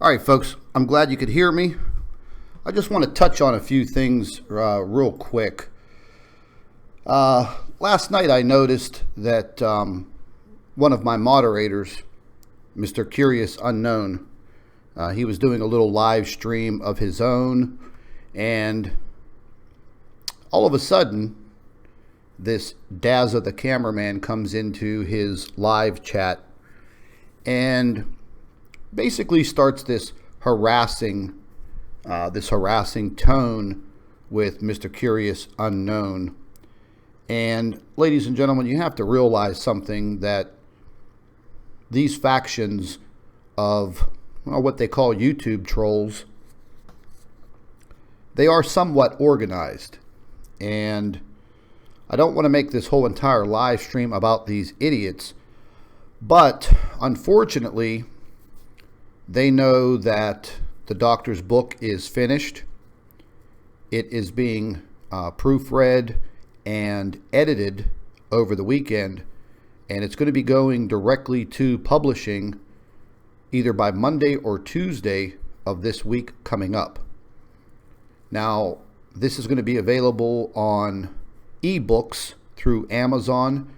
All right, folks, I'm glad you could hear me. I just want to touch on a few things real quick. Last night I noticed that one of my moderators, Mr. Curious Unknown, he was doing a little live stream of his own, and all of a sudden, this Dazza the cameraman comes into his live chat and basically starts this harassing tone with Mr. Curious Unknown. And ladies and gentlemen, you have to realize something, that these factions of what they call YouTube trolls, they are somewhat organized. And I don't want to make this whole entire live stream about these idiots, but unfortunately, they know that the doctor's book is finished. It is being proofread and edited over the weekend, and it's going to be going directly to publishing either by Monday or Tuesday of this week coming up. Now, this is going to be available on ebooks through Amazon,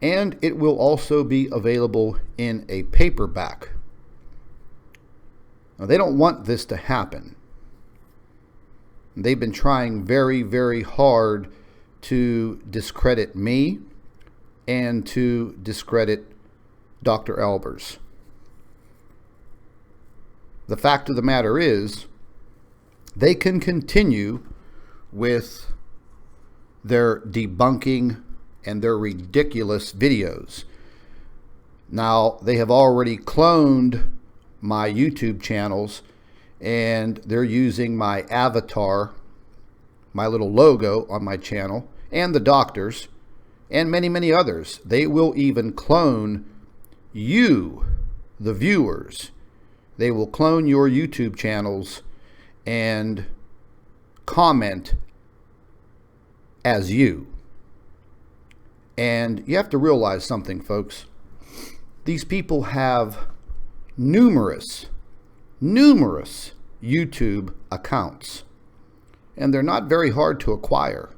and it will also be available in a paperback. Now, they don't want this to happen. They've been trying very, very hard to discredit me and to discredit Dr. Albers. The fact of the matter is, they can continue with their debunking and their ridiculous videos. Now, they have already cloned my YouTube channels, and they're using my avatar, my little logo on my channel, and the doctors, and many, many others. They will even clone you, the viewers. They will clone your YouTube channels and comment as you. And you have to realize something, folks. These people have numerous YouTube accounts, and they're not very hard to acquire.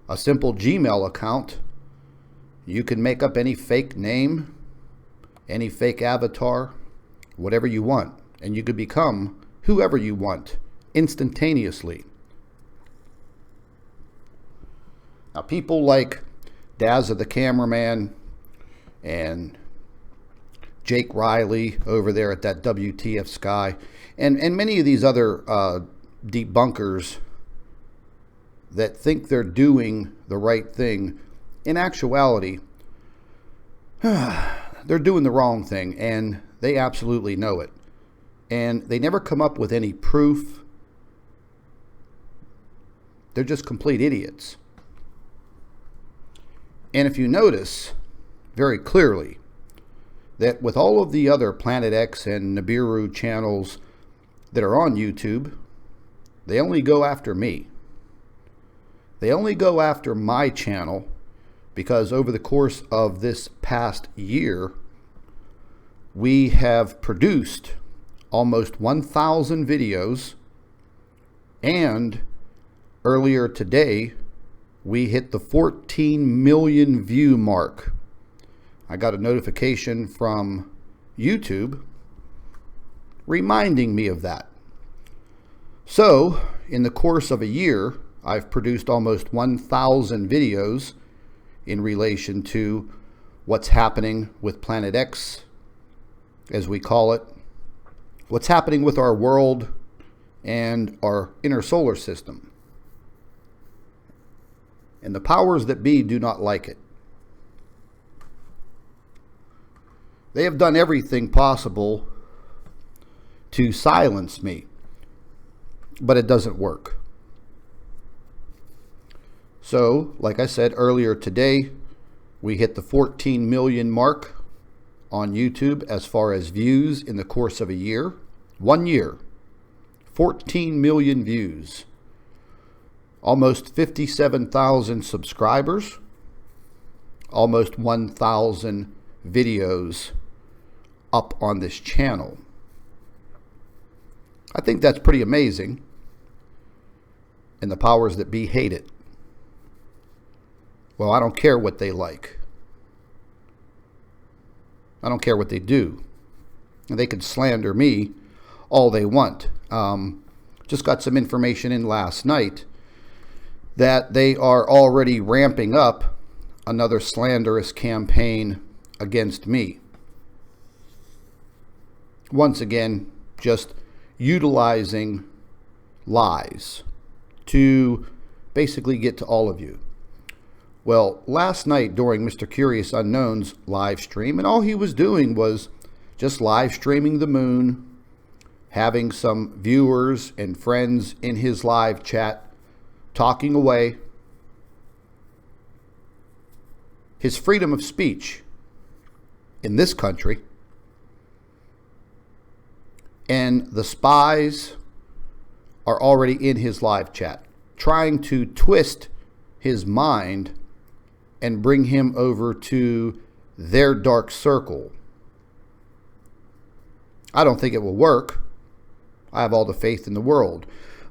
A simple Gmail account, you can make up any fake name, any fake avatar, whatever you want, and you could become whoever you want instantaneously. Now, people like Dazza the cameraman and Jake Riley over there at that WTF Sky, and many of these other debunkers that think they're doing the right thing, in actuality, they're doing the wrong thing, and they absolutely know it. And they never come up with any proof. They're just complete idiots. And if you notice very clearly that with all of the other Planet X and Nibiru channels that are on YouTube, they only go after me. They only go after my channel because over the course of this past year, we have produced almost 1,000 videos, and earlier today, we hit the 14 million view mark. I got a notification from YouTube reminding me of that. So, in the course of a year, I've produced almost 1,000 videos in relation to what's happening with Planet X, as we call it, what's happening with our world and our inner solar system. And the powers that be do not like it. They have done everything possible to silence me, but it doesn't work. So, like I said earlier today, we hit the 14 million mark on YouTube as far as views in the course of a year. 1 year, 14 million views. Almost 57,000 subscribers, almost 1,000 videos up on this channel. I think that's pretty amazing. And the powers that be hate it. Well, I don't care what they like. I don't care what they do. They can slander me all they want. Just got some information in last night that they are already ramping up another slanderous campaign against me. Once again, just utilizing lies to basically get to all of you. Well, last night during Mr. Curious Unknown's live stream, and all he was doing was just live streaming the moon, having some viewers and friends in his live chat, talking away. His freedom of speech in this country, and the spies are already in his live chat, trying to twist his mind and bring him over to their dark circle. I don't think it will work. I have all the faith in the world.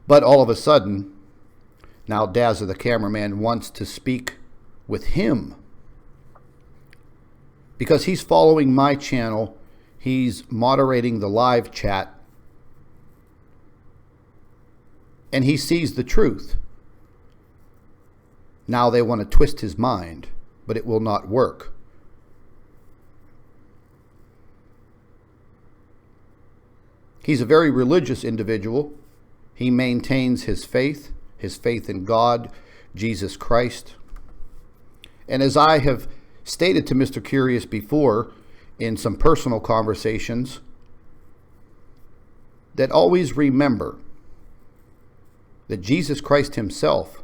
But all of a sudden, now Dazza the cameraman wants to speak with him. Because he's following my channel, he's moderating the live chat, and he sees the truth. Now they want to twist his mind, but it will not work. He's a very religious individual. He maintains his faith in God, Jesus Christ. And as I have stated to Mr. Curious before in some personal conversations, that always remember that Jesus Christ himself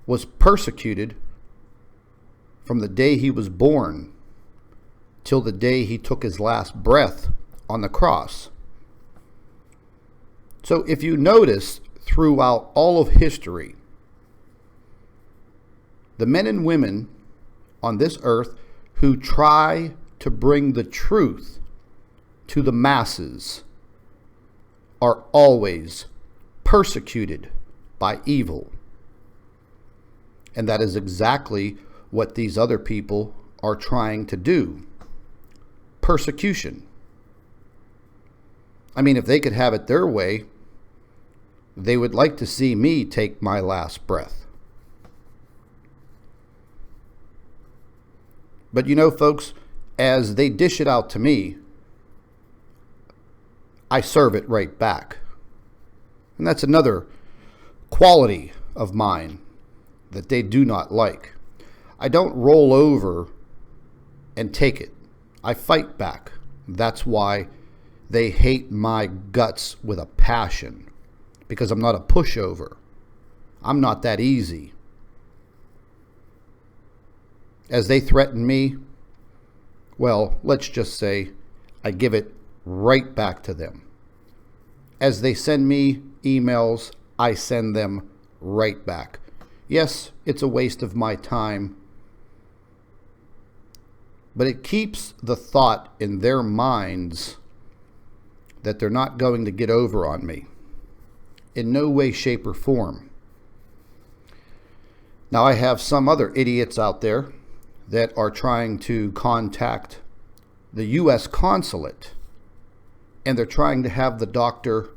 was persecuted from the day he was born till the day he took his last breath on the cross. So if you notice throughout all of history, the men and women on this earth who try to bring the truth to the masses are always persecuted by evil. And that is exactly what these other people are trying to do. Persecution. I mean, if they could have it their way, they would like to see me take my last breath. But you know, folks, as they dish it out to me, I serve it right back. And that's another quality of mine that they do not like. I don't roll over and take it. I fight back. That's why they hate my guts with a passion, because I'm not a pushover. I'm not that easy. As they threaten me, well, let's just say I give it right back to them. As they send me emails, I send them right back. Yes, it's a waste of my time, but it keeps the thought in their minds that they're not going to get over on me. In no way, shape, or form. Now, I have some other idiots out there that are trying to contact the U.S. consulate, and they're trying to have the doctor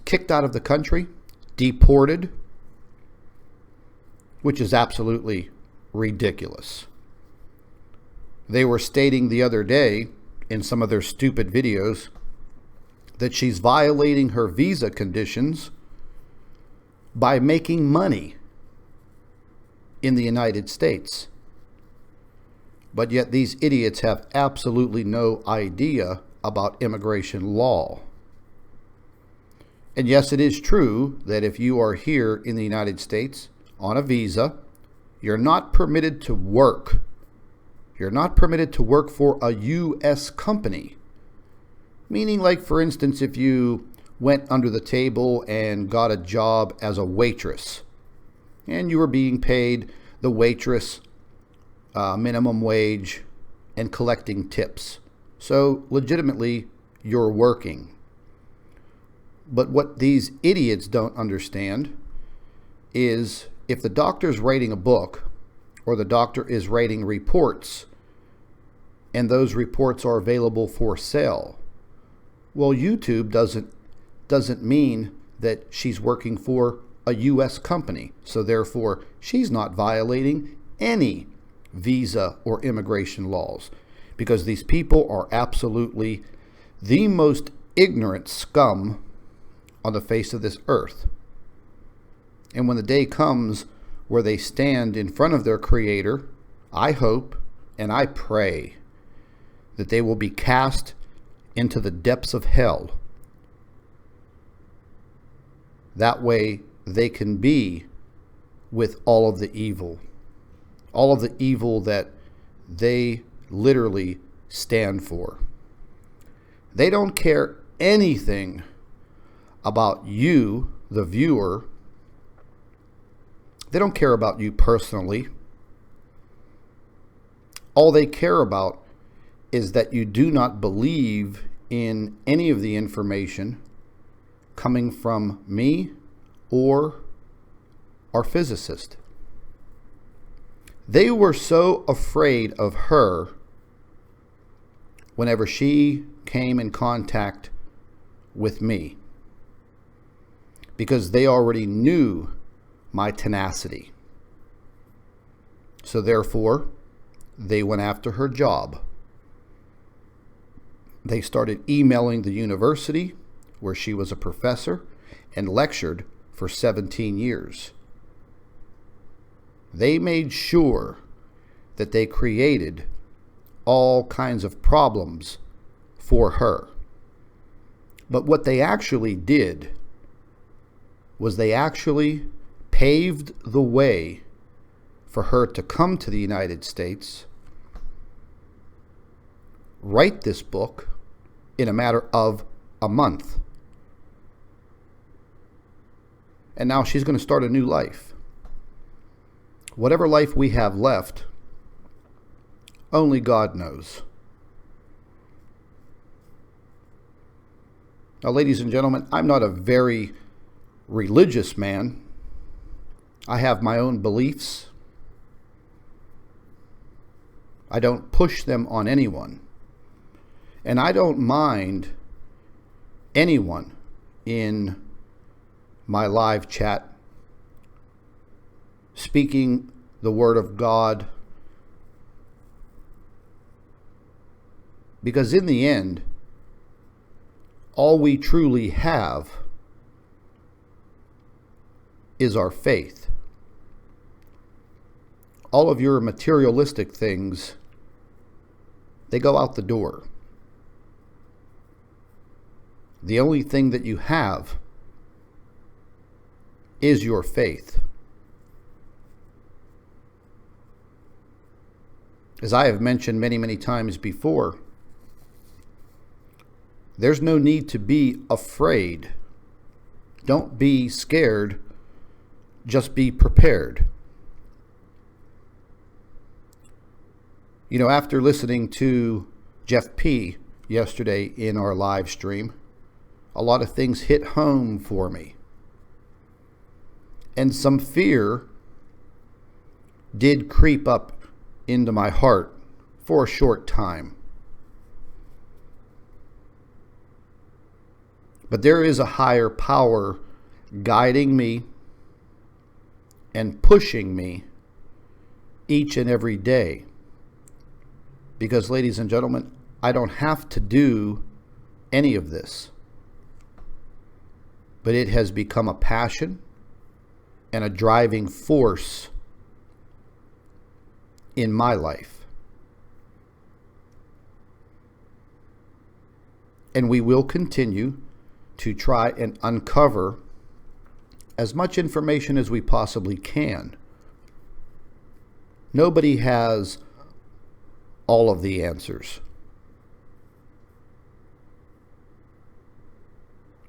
kicked out of the country, deported, which is absolutely ridiculous. They were stating the other day in some of their stupid videos that she's violating her visa conditions by making money in the United States. But yet these idiots have absolutely no idea about immigration law. And yes, it is true that if you are here in the United States on a visa, you're not permitted to work. You're not permitted to work for a U.S. company. Meaning, like, for instance, if you went under the table and got a job as a waitress, and you were being paid the waitress minimum wage and collecting tips. So, legitimately, you're working. But what these idiots don't understand is if the doctor's writing a book or the doctor is writing reports and those reports are available for sale, well, YouTube doesn't mean that she's working for a U.S. company. So therefore, she's not violating any visa or immigration laws, because these people are absolutely the most ignorant scum on the face of this earth. And when the day comes where they stand in front of their Creator, I hope and I pray that they will be cast into the depths of hell. That way they can be with all of the evil that they literally stand for. They don't care anything about you, the viewer. They don't care about you personally. All they care about is that you do not believe in any of the information coming from me or our physicist. They were so afraid of her whenever she came in contact with me, because they already knew my tenacity. So therefore, they went after her job. They started emailing the university where she was a professor and lectured for 17 years. They made sure that they created all kinds of problems for her. But what they actually did was they actually paved the way for her to come to the United States, write this book in a matter of a month. And now she's going to start a new life. Whatever life we have left, only God knows. Now, ladies and gentlemen, I'm not a very religious man. I have my own beliefs. I don't push them on anyone. And I don't mind anyone in my live chat speaking the word of God, because in the end, all we truly have is our faith. All of your materialistic things, they go out the door. The only thing that you have is your faith. As I have mentioned many, many times before, there's no need to be afraid. Don't be scared. Just be prepared. You know, after listening to Jeff P. yesterday in our live stream, a lot of things hit home for me. And some fear did creep up into my heart for a short time. But there is a higher power guiding me and pushing me each and every day. Because, ladies and gentlemen, I don't have to do any of this. But it has become a passion and a driving force in my life. And we will continue to try and uncover as much information as we possibly can. Nobody has all of the answers.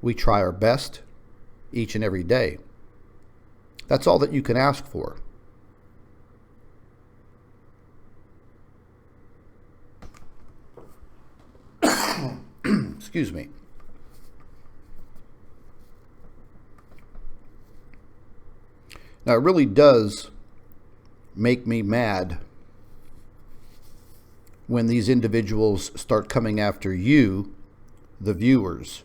We try our best each and every day. That's all that you can ask for. Excuse me. Now, it really does make me mad when these individuals start coming after you, the viewers.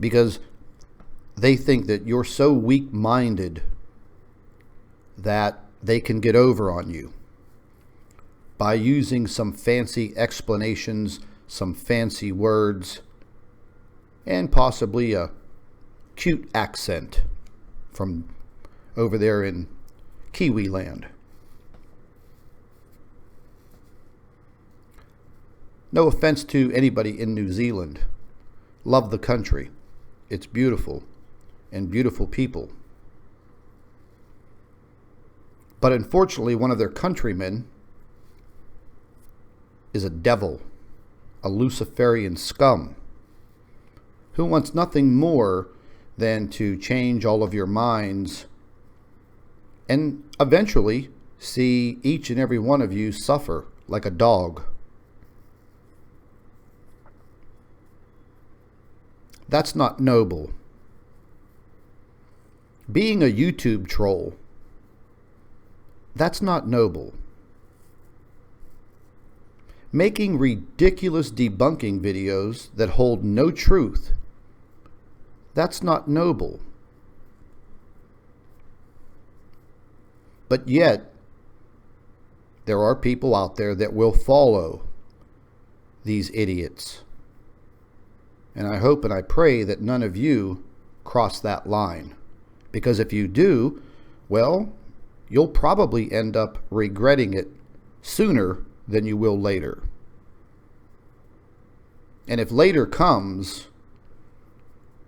Because they think that you're so weak-minded that they can get over on you by using some fancy explanations, some fancy words, and possibly a cute accent from over there in Kiwi land. No offense to anybody in New Zealand. Love the country. It's beautiful and beautiful people. But unfortunately, one of their countrymen is a devil, a Luciferian scum, who wants nothing more than to change all of your minds and eventually see each and every one of you suffer like a dog. That's not noble. Being a YouTube troll, that's not noble. Making ridiculous debunking videos that hold no truth, that's not noble. But yet, there are people out there that will follow these idiots. And I hope and I pray that none of you cross that line. Because if you do, well, you'll probably end up regretting it sooner than you will later. And if later comes,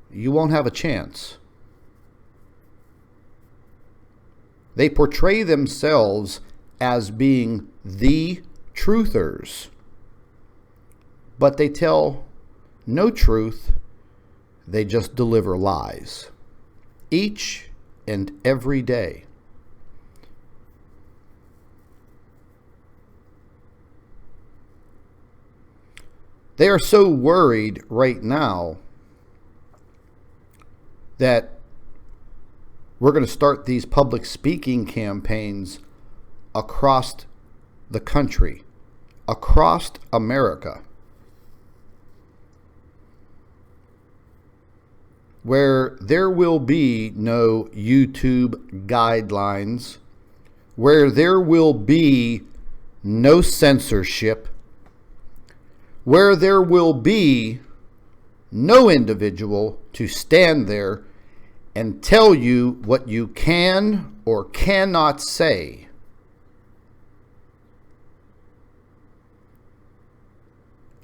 you won't have a chance. They portray themselves as being the truthers, but they tell no truth, they just deliver lies. Each and every day. They are so worried right now that we're going to start these public speaking campaigns across the country, across America, where there will be no YouTube guidelines, where there will be no censorship, where there will be no individual to stand there and tell you what you can or cannot say.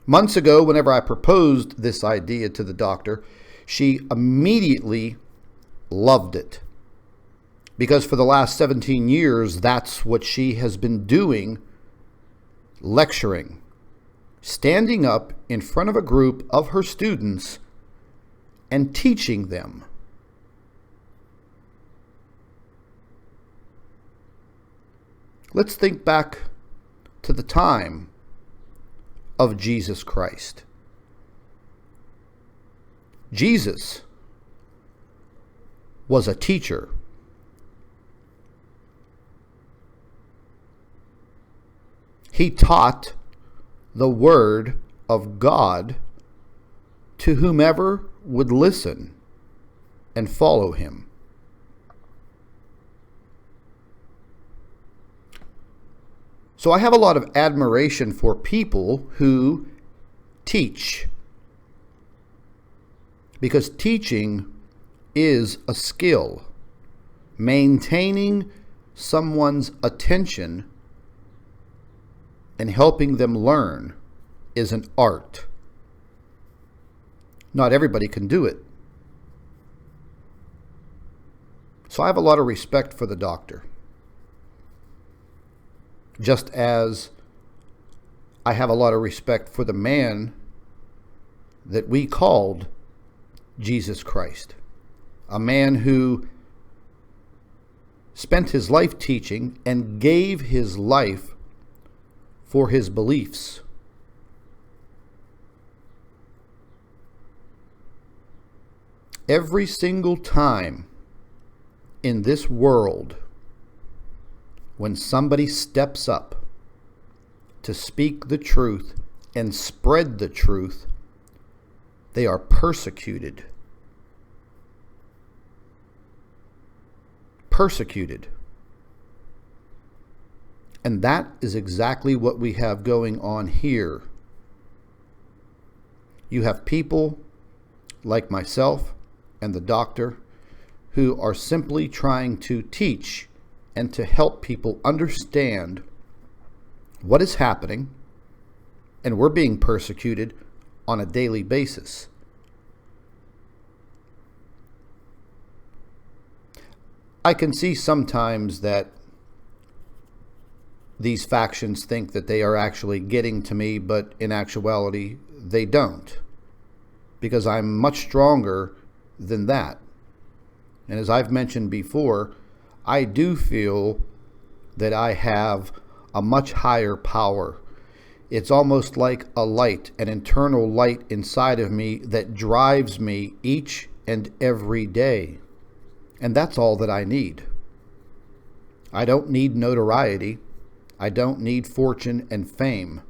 Months ago, whenever I proposed this idea to the doctor, she immediately loved it. Because for the last 17 years, that's what she has been doing, lecturing, standing up in front of a group of her students and teaching them. Let's think back to the time of Jesus Christ. Jesus was a teacher. He taught the Word of God to whomever would listen and follow him. So I have a lot of admiration for people who teach, because teaching is a skill. Maintaining someone's attention and helping them learn is an art. Not everybody can do it. So I have a lot of respect for the doctor. Just as I have a lot of respect for the man that we called Jesus Christ. A man who spent his life teaching and gave his life for his beliefs. Every single time in this world when somebody steps up to speak the truth and spread the truth, they are persecuted. Persecuted. And that is exactly what we have going on here. You have people like myself and the doctor who are simply trying to teach and to help people understand what is happening, and we're being persecuted on a daily basis. I can see sometimes that these factions think that they are actually getting to me, but in actuality, they don't, because I'm much stronger than that. And as I've mentioned before, I do feel that I have a much higher power. It's almost like a light, an internal light inside of me that drives me each and every day. And that's all that I need. I don't need notoriety. I don't need fortune and fame.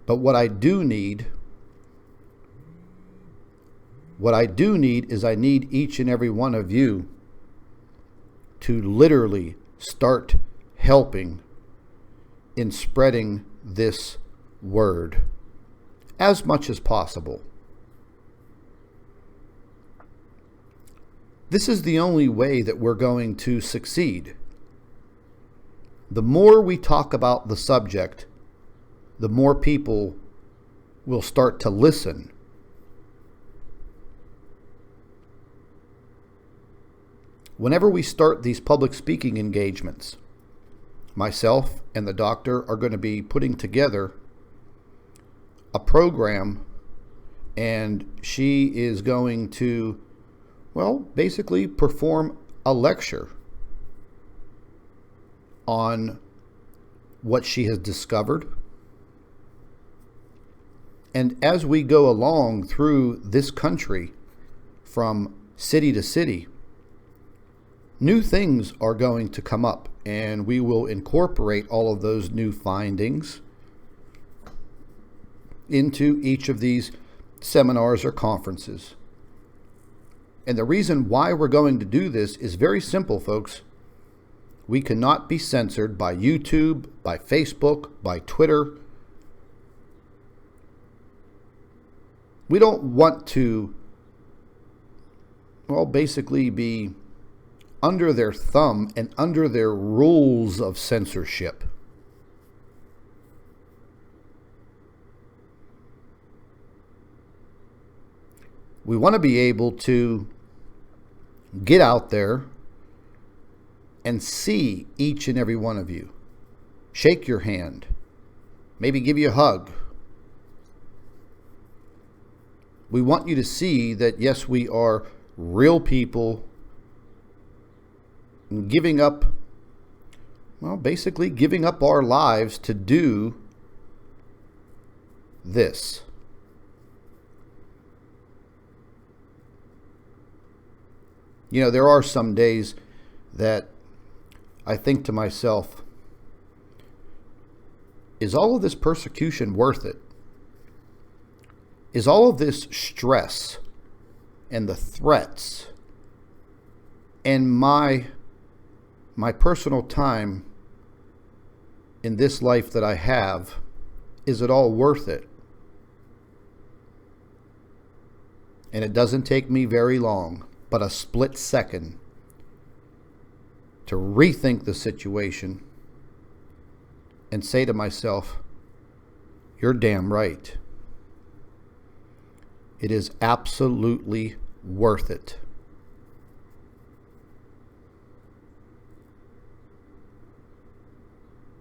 But what I do need is I need each and every one of you to literally start helping in spreading this word as much as possible. This is the only way that we're going to succeed. The more we talk about the subject, the more people will start to listen. Whenever we start these public speaking engagements, myself and the doctor are going to be putting together a program, and she is going to, basically perform a lecture on what she has discovered. And as we go along through this country, from city to city, new things are going to come up, and we will incorporate all of those new findings into each of these seminars or conferences. And the reason why we're going to do this is very simple, folks. We cannot be censored by YouTube, by Facebook, by Twitter. We don't want to, basically be under their thumb and under their rules of censorship. We want to be able to get out there and see each and every one of you. Shake your hand. Maybe give you a hug. We want you to see that, yes, we are real people giving up, basically giving up our lives to do this. There are some days that I think to myself, is all of this persecution worth it? Is all of this stress and the threats and my personal time in this life that I have, is it all worth it? And it doesn't take me very long, but a split second, to rethink the situation and say to myself, you're damn right. It is absolutely worth it.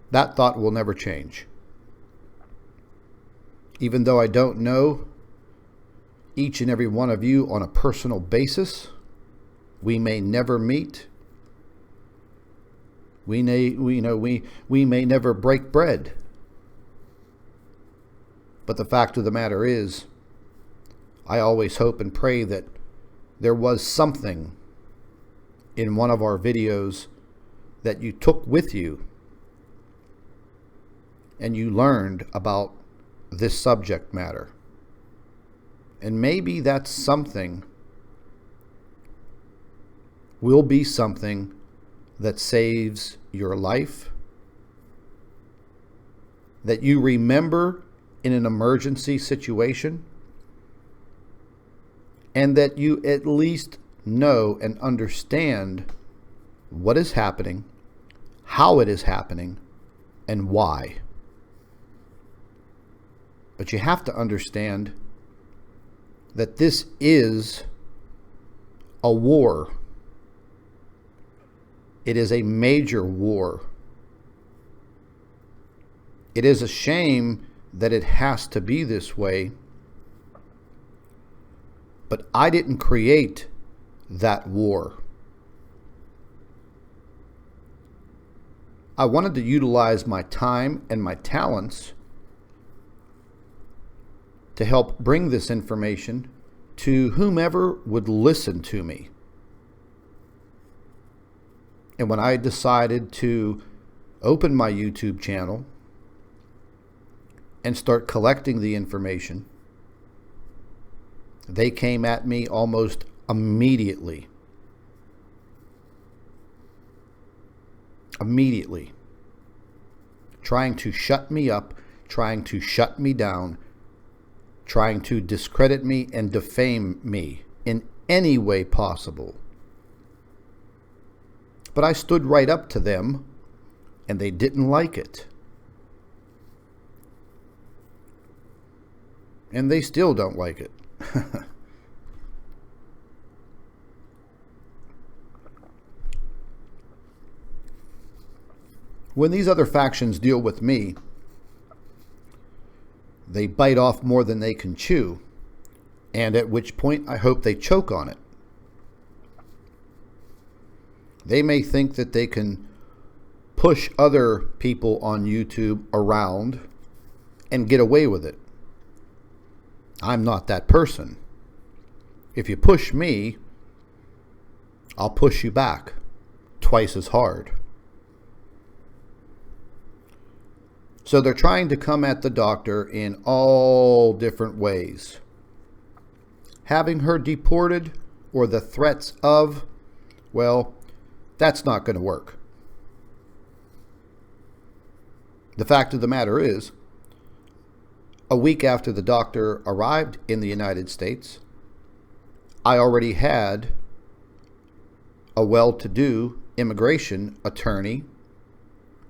That thought will never change. Even though I don't know each and every one of you on a personal basis, we may never meet. We may never break bread. But the fact of the matter is, I always hope and pray that there was something in one of our videos that you took with you and you learned about this subject matter. And maybe that something will be something that saves your life, that you remember in an emergency situation, and that you at least know and understand what is happening, how it is happening, and why. But you have to understand that this is a war. It is a major war. It is a shame that it has to be this way, but I didn't create that war. I wanted to utilize my time and my talents to help bring this information to whomever would listen to me. And when I decided to open my YouTube channel and start collecting the information, they came at me almost immediately. Trying to shut me up, trying to shut me down, trying to discredit me and defame me in any way possible. But I stood right up to them, and they didn't like it. And they still don't like it. When these other factions deal with me, they bite off more than they can chew, and at which point I hope they choke on it. They may think that they can push other people on YouTube around and get away with it. I'm not that person. If you push me, I'll push you back twice as hard. So they're trying to come at the doctor in all different ways. Having her deported or the threats of, well, that's not going to work. The fact of the matter is, a week after the doctor arrived in the United States, I already had a well-to-do immigration attorney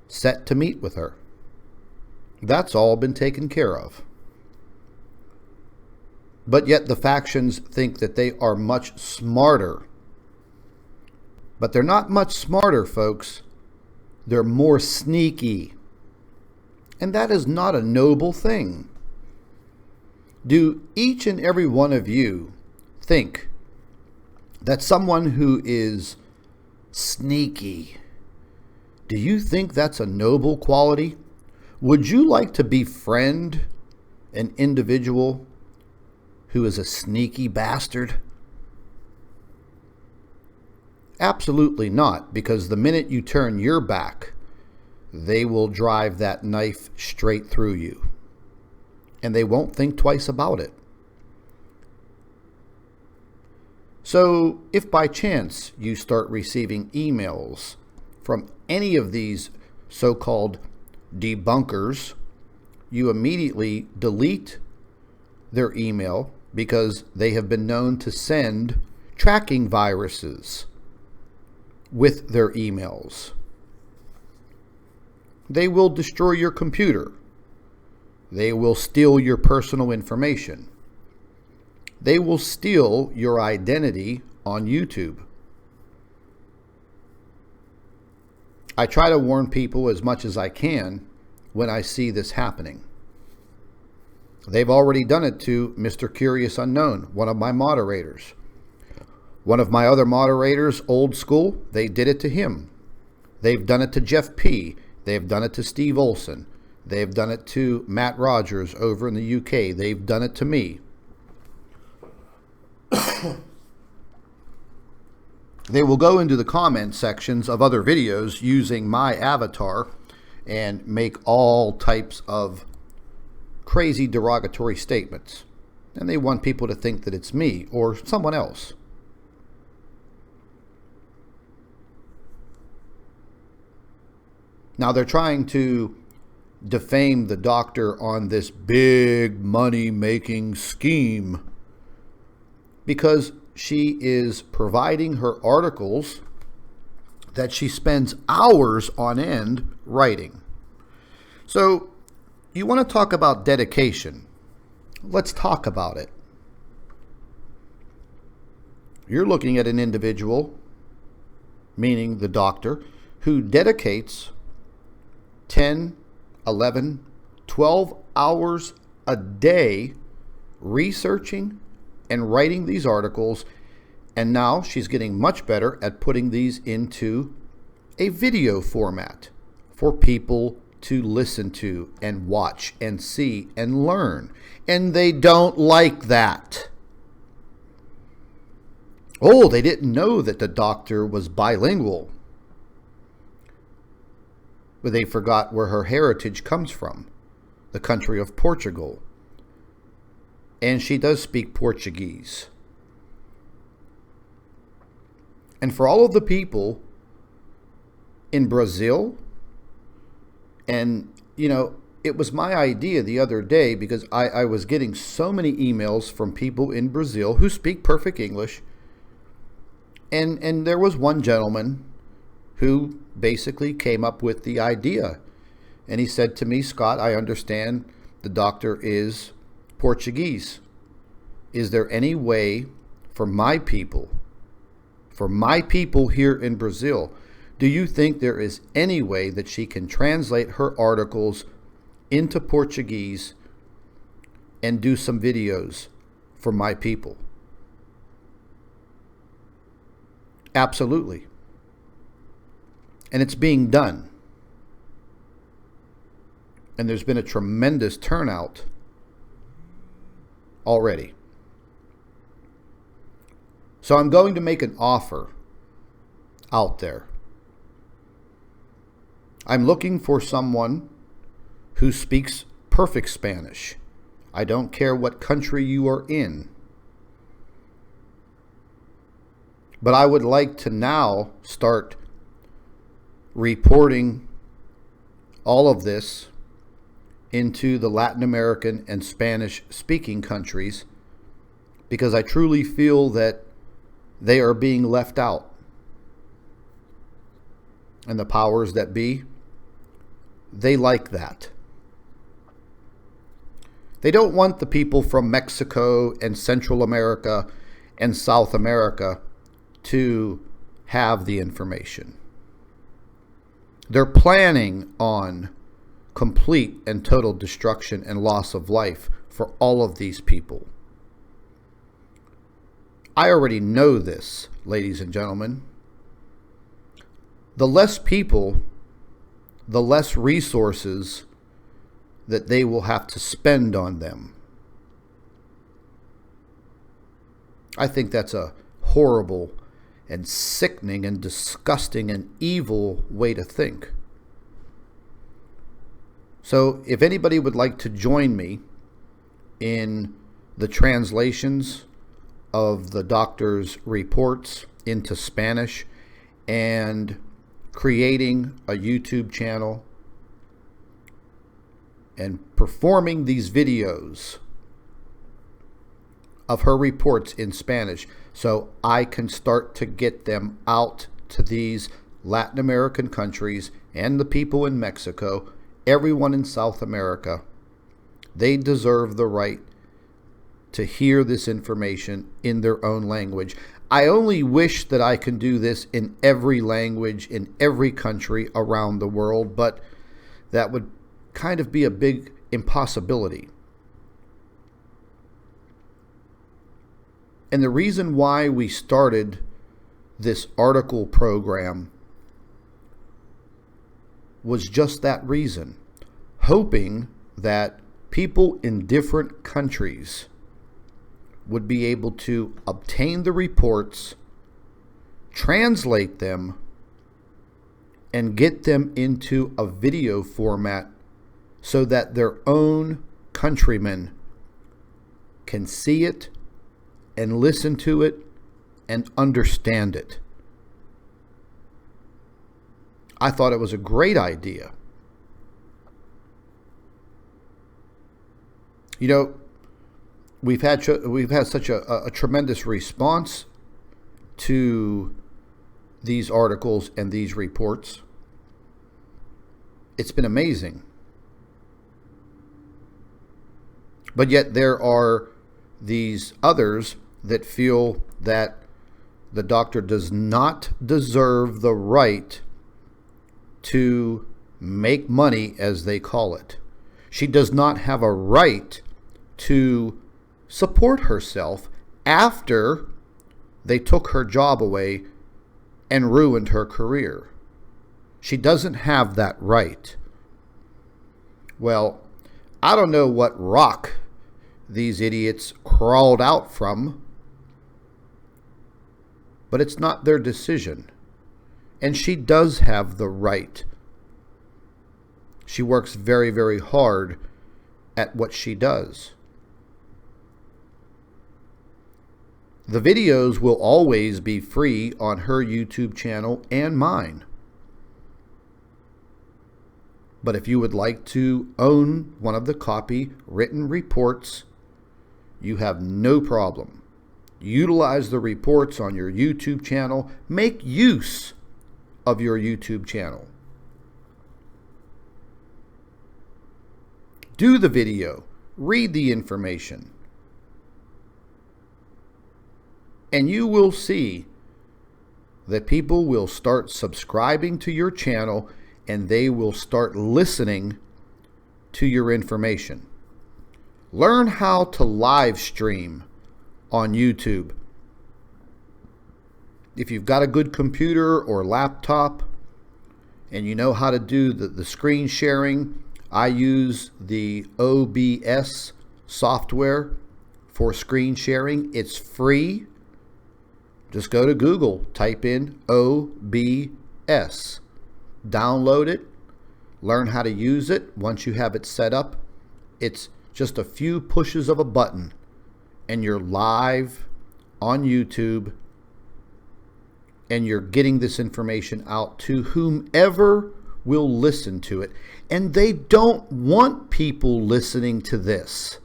set to meet with her. That's all been taken care of. But yet the factions think that they are much smarter. But they're not much smarter, folks. They're more sneaky. And that is not a noble thing. Do each and every one of you think that someone who is sneaky, do you think that's a noble quality? Would you like to befriend an individual who is a sneaky bastard? Absolutely not, because the minute you turn your back, they will drive that knife straight through you. And they won't think twice about it. So, if by chance you start receiving emails from any of these so-called debunkers, you immediately delete their email because they have been known to send tracking viruses with their emails. They will destroy your computer. They will steal your personal information. They will steal your identity on YouTube. I try to warn people as much as I can when I see this happening. They've already done it to Mr. Curious Unknown, one of my moderators. One of my other moderators, old school, they did it to him. They've done it to Jeff P. They've done it to Steve Olson. They've done it to Matt Rogers over in the UK. They've done it to me. They will go into the comment sections of other videos using my avatar and make all types of crazy derogatory statements. And they want people to think that it's me or someone else. Now they're trying to defame the doctor on this big money-making scheme because she is providing her articles that she spends hours on end writing. So you want to talk about dedication. Let's talk about it. You're looking at an individual, meaning the doctor, who dedicates 10, 11, 12 hours a day researching and writing these articles, and now she's getting much better at putting these into a video format for people to listen to and watch and see and learn. And they don't like that. Oh, they didn't know that the doctor was bilingual. But they forgot where her heritage comes from, the country of Portugal. And she does speak Portuguese. And for all of the people in Brazil, and, you know, it was my idea the other day because I was getting so many emails from people in Brazil who speak perfect English. And there was one gentleman who basically came up with the idea. And he said to me, Scott, I understand the doctor is Portuguese. Is there any way for my people here in Brazil, do you think there is any way that she can translate her articles into Portuguese and do some videos for my people? Absolutely. And it's being done. And there's been a tremendous turnout already. So I'm going to make an offer out there. I'm looking for someone who speaks perfect Spanish. I don't care what country you are in. But I would like to now start reporting all of this into the Latin American and Spanish speaking countries because I truly feel that they are being left out. And the powers that be, they like that. They don't want the people from Mexico and Central America and South America to have the information. They're planning on complete and total destruction and loss of life for all of these people. I already know this, ladies and gentlemen. The less people, the less resources that they will have to spend on them. I think that's a horrible and sickening and disgusting and evil way to think. So if anybody would like to join me in the translations of the doctor's reports into Spanish and creating a YouTube channel and performing these videos of her reports in Spanish so I can start to get them out to these Latin American countries and the people in Mexico, everyone in South America. They deserve the right to hear this information in their own language. I only wish that I can do this in every language, in every country around the world, but that would kind of be a big impossibility. And the reason why we started this article program was just that reason, hoping that people in different countries would be able to obtain the reports, translate them, and get them into a video format so that their own countrymen can see it and listen to it and understand it. I thought it was a great idea. You know, we've had such a tremendous response to these articles and these reports. It's been amazing. But yet there are these others that feel that the doctor does not deserve the right to make money, as they call it. She does not have a right to support herself after they took her job away and ruined her career. She doesn't have that right. Well, I don't know what rock these idiots crawled out from, but it's not their decision. And she does have the right. She works very, very hard at what she does. The videos will always be free on her YouTube channel and mine. But if you would like to own one of the copywritten reports, you have no problem. Utilize the reports on your YouTube channel. Make use of your YouTube channel. Do the video. Read the information. And you will see that people will start subscribing to your channel and they will start listening to your information. Learn how to live stream on YouTube. If you've got a good computer or laptop and you know how to do the screen sharing, I use the OBS software for screen sharing. It's free. Just go to Google, type in OBS, download it, learn how to use it. Once you have it set up, it's just a few pushes of a button and you're live on YouTube and you're getting this information out to whomever will listen to it. And they don't want people listening to this.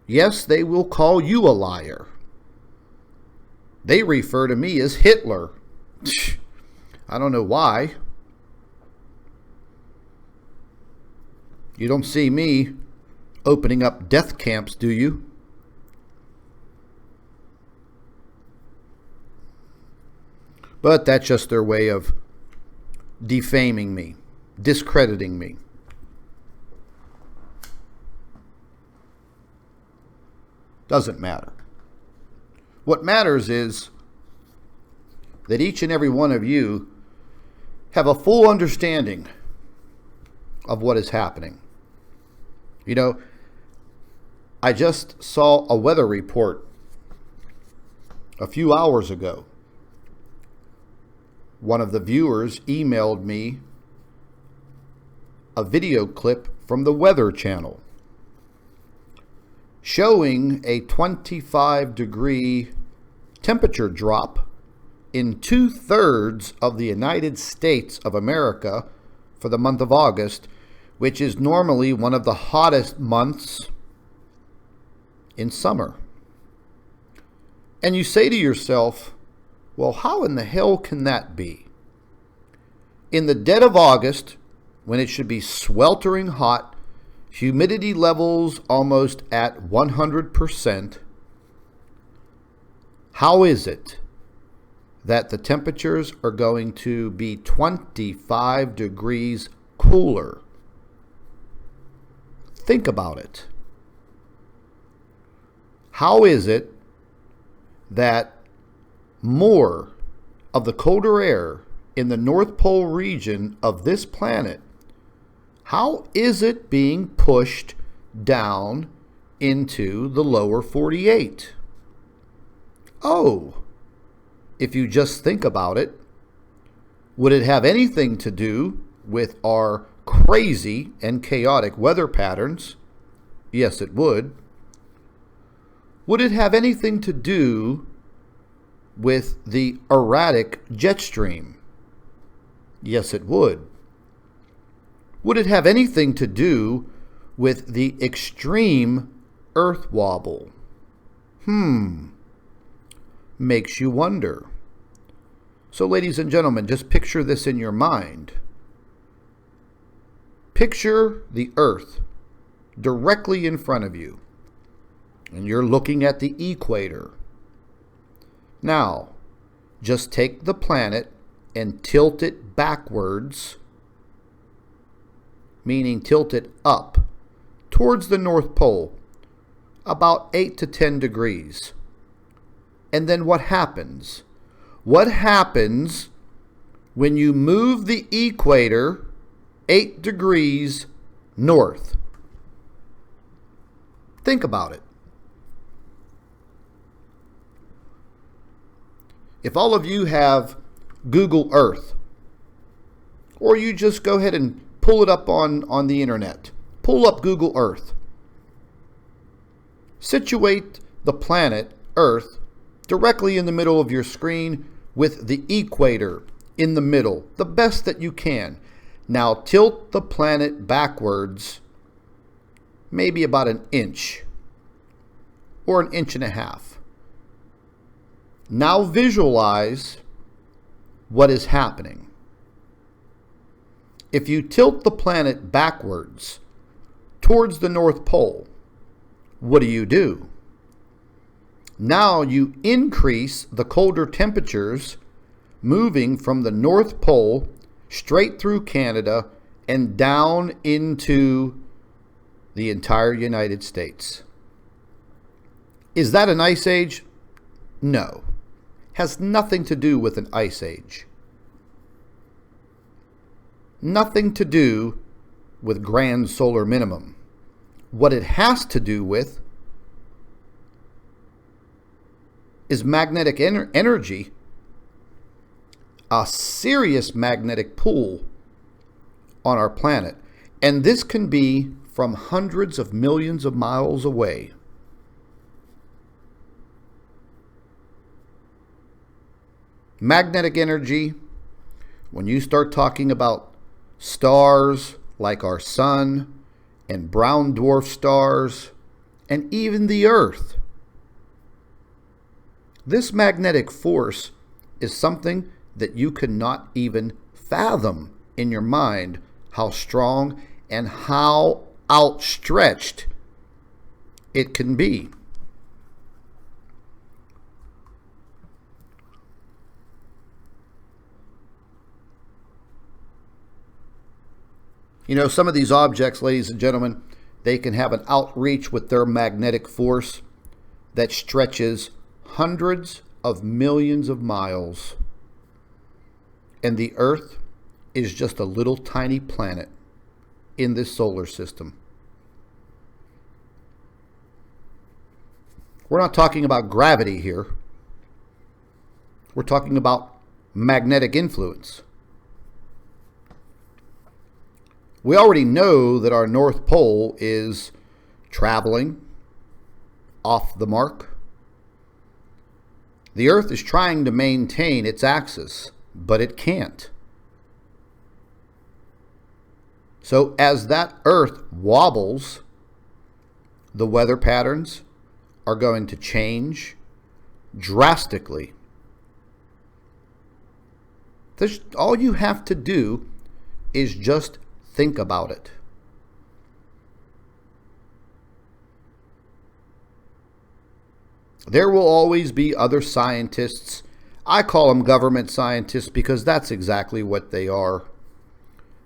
Yes, they will call you a liar. They refer to me as Hitler. I don't know why. You don't see me opening up death camps, do you? But that's just their way of defaming me, discrediting me. Doesn't matter. What matters is that each and every one of you have a full understanding of what is happening. You know, I just saw a weather report a few hours ago. One of the viewers emailed me a video clip from the Weather Channel showing a 25-degree temperature drop in 2/3 of the United States of America for the month of August, which is normally one of the hottest months in summer. And you say to yourself, well, how in the hell can that be? In the dead of August, when it should be sweltering hot, humidity levels almost at 100%, how is it that the temperatures are going to be 25 degrees cooler? Think about it. How is it that more of the colder air in the North Pole region of this planet, how is it being pushed down into the lower 48? Oh, if you just think about it, would it have anything to do with our crazy and chaotic weather patterns? Yes, it would. Would it have anything to do with the erratic jet stream? Yes, it would. Would it have anything to do with the extreme Earth wobble? Makes you wonder. So, ladies and gentlemen, just picture this in your mind. Picture the Earth directly in front of you, and you're looking at the equator. Now, just take the planet and tilt it backwards, meaning tilt it up towards the North Pole, about 8 to 10 degrees. And then what happens? What happens when you move the equator 8 degrees north? Think about it. If all of you have Google Earth, or you just go ahead and pull it up on the internet, pull up Google Earth. Situate the planet Earth directly in the middle of your screen with the equator in the middle, the best that you can. Now tilt the planet backwards, maybe about an inch or an inch and a half. Now visualize what is happening. If you tilt the planet backwards towards the North Pole, what do? Now you increase the colder temperatures moving from the North Pole straight through Canada and down into the entire United States. Is that an ice age? No. Has nothing to do with an ice age. Nothing to do with grand solar minimum. What it has to do with is magnetic energy, a serious magnetic pull on our planet. And this can be from hundreds of millions of miles away. Magnetic energy, when you start talking about stars like our sun and brown dwarf stars and even the Earth, this magnetic force is something that you cannot even fathom in your mind how strong and how outstretched it can be. You know, some of these objects, ladies and gentlemen, they can have an outreach with their magnetic force that stretches hundreds of millions of miles. And the Earth is just a little tiny planet in this solar system. We're not talking about gravity here. We're talking about magnetic influence. We already know that our North Pole is traveling off the mark. The Earth is trying to maintain its axis, but it can't. So as that Earth wobbles, the weather patterns are going to change drastically. All you have to do is just think about it. There will always be other scientists. I call them government scientists because that's exactly what they are.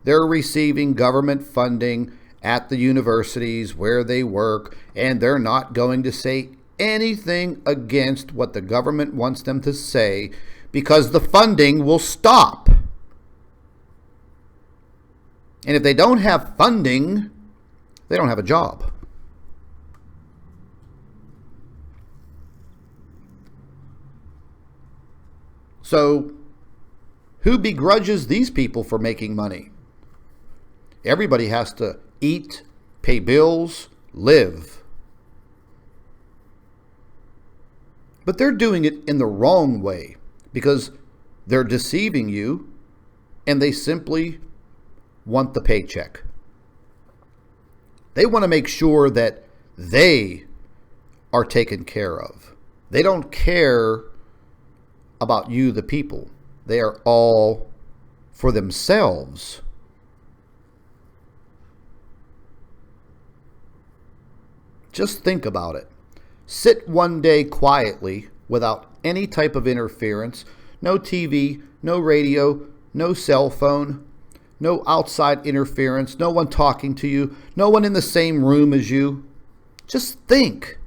They're receiving government funding at the universities where they work, and they're not going to say anything against what the government wants them to say because the funding will stop. And if they don't have funding, they don't have a job. So, who begrudges these people for making money? Everybody has to eat, pay bills, live. But they're doing it in the wrong way because they're deceiving you and they simply want the paycheck. They want to make sure that they are taken care of. They don't care about you, the people. They are all for themselves. Just think about it. Sit one day quietly without any type of interference, no TV, no radio, no cell phone, no outside interference, no one talking to you, no one in the same room as you. Just think.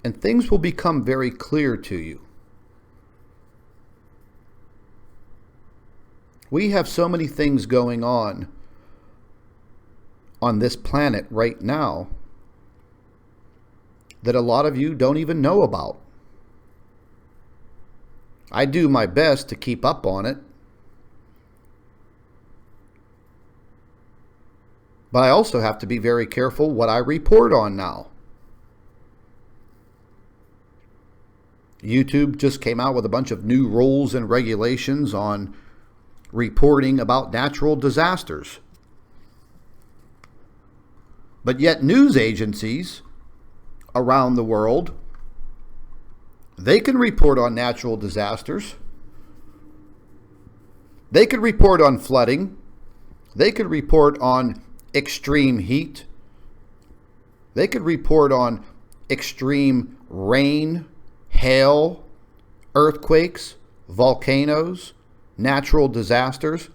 And things will become very clear to you. We have so many things going on this planet right now that a lot of you don't even know about. I do my best to keep up on it. But I also have to be very careful what I report on now. YouTube just came out with a bunch of new rules and regulations on reporting about natural disasters. But yet news agencies around the world, they can report on natural disasters. They could report on flooding. They could report on extreme heat. They could report on extreme rain, hail, earthquakes, volcanoes, natural disasters.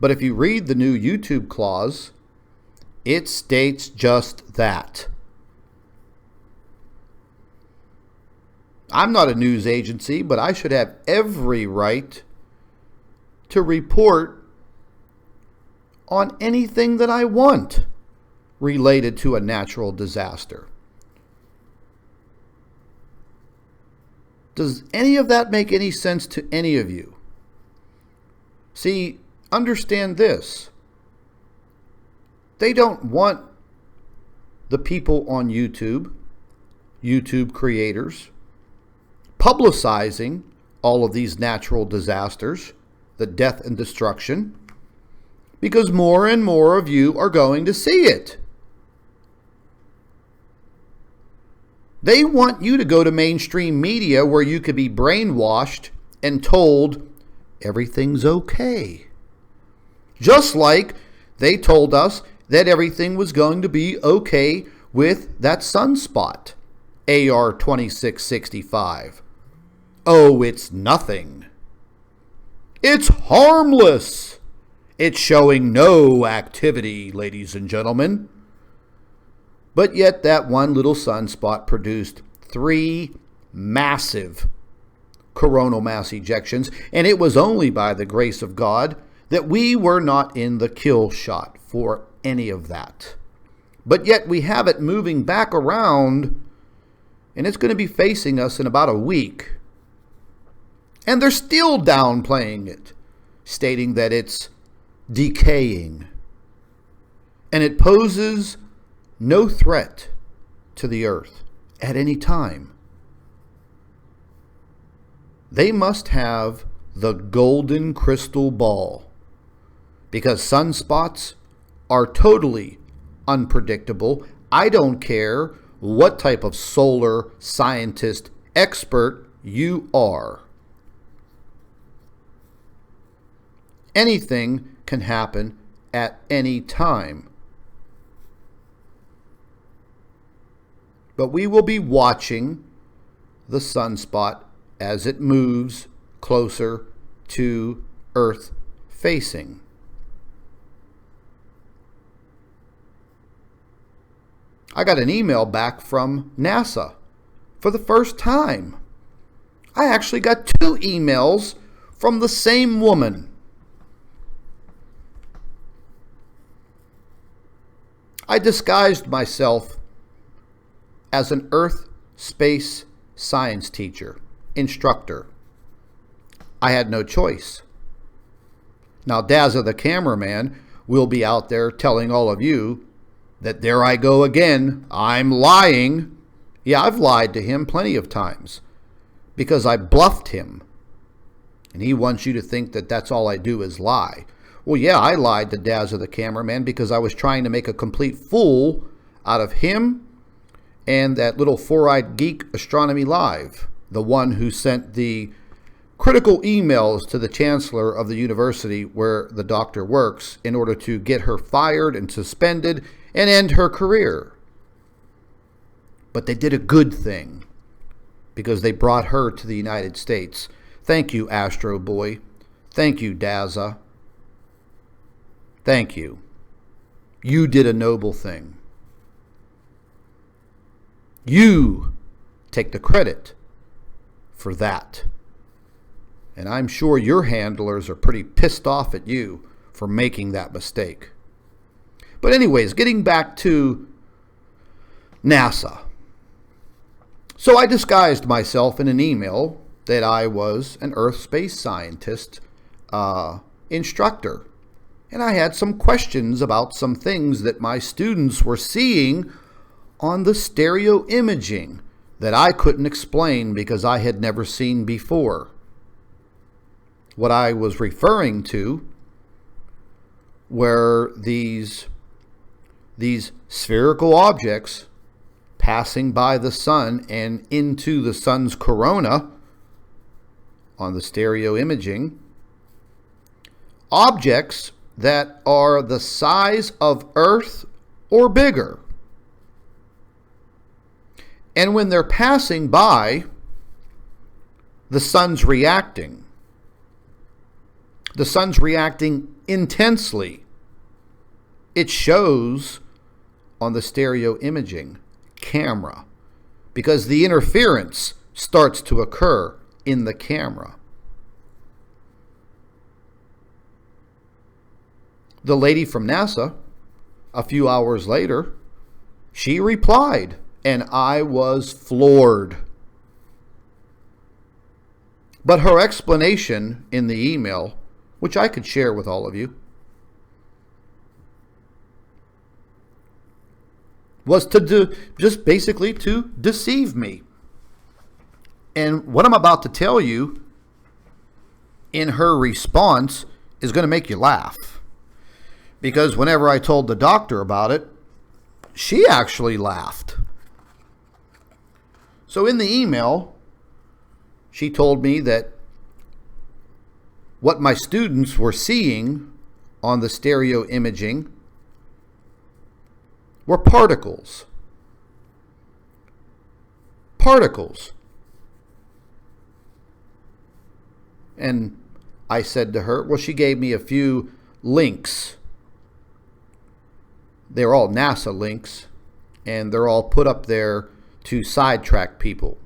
But if you read the new YouTube clause, it states just that. I'm not a news agency, but I should have every right to report on anything that I want related to a natural disaster. Does any of that make any sense to any of you? See, understand this. They don't want the people on YouTube creators, publicizing all of these natural disasters, the death and destruction, because more and more of you are going to see it. They want you to go to mainstream media where you could be brainwashed and told everything's okay. Just like they told us that everything was going to be okay with that sunspot, AR 2665. Oh, it's nothing. It's harmless. It's showing no activity, ladies and gentlemen. But yet that one little sunspot produced 3 massive coronal mass ejections, and it was only by the grace of God that we were not in the kill shot for any of that. But yet we have it moving back around, and it's going to be facing us in about a week. And they're still downplaying it, stating that it's decaying. And it poses no threat to the earth at any time. They must have the golden crystal ball, because sunspots are totally unpredictable. I don't care what type of solar scientist expert you are. Anything can happen at any time. But we will be watching the sunspot as it moves closer to Earth facing. I got an email back from NASA for the first time. I actually got 2 emails from the same woman. I disguised myself as an Earth space science teacher, instructor. I had no choice. Now, Dazza the cameraman will be out there telling all of you that there I go again, I'm lying. Yeah, I've lied to him plenty of times because I bluffed him. And he wants you to think that that's all I do is lie. Well, yeah, I lied to Dazza the cameraman because I was trying to make a complete fool out of him and that little four-eyed geek Astronomy Live, the one who sent the critical emails to the chancellor of the university where the doctor works in order to get her fired and suspended and end her career. But they did a good thing because they brought her to the United States. Thank you, Astro Boy. Thank you, Dazza. Thank you. You did a noble thing. You take the credit for that. And I'm sure your handlers are pretty pissed off at you for making that mistake. But anyways, getting back to NASA. So I disguised myself in an email that I was an Earth space scientist instructor. And I had some questions about some things that my students were seeing on the stereo imaging that I couldn't explain because I had never seen before. What I was referring to were these spherical objects passing by the sun and into the sun's corona on the stereo imaging. Objects that are the size of Earth or bigger. And when they're passing by, the sun's reacting. The sun's reacting intensely. It shows on the stereo imaging camera because the interference starts to occur in the camera. The lady from NASA, a few hours later, she replied, and I was floored. But her explanation in the email, which I could share with all of you, was just basically to deceive me. And what I'm about to tell you in her response is going to make you laugh. Because whenever I told the doctor about it, she actually laughed. So in the email, she told me that what my students were seeing on the stereo imaging were particles. Particles. And I said to her, well, she gave me a few links. They're all NASA links, and they're all put up there to sidetrack people.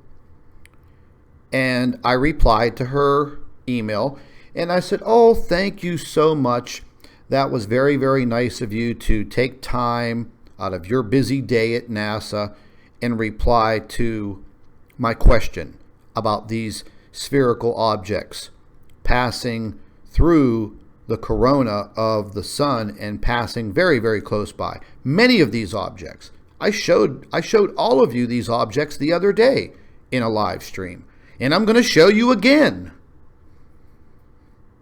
And I replied to her email, and I said, oh, thank you so much. That was very, very nice of you to take time out of your busy day at NASA and reply to my question about these spherical objects passing through the corona of the sun and passing very, very close by. Many of these objects. I showed all of you these objects the other day in a live stream. And I'm going to show you again.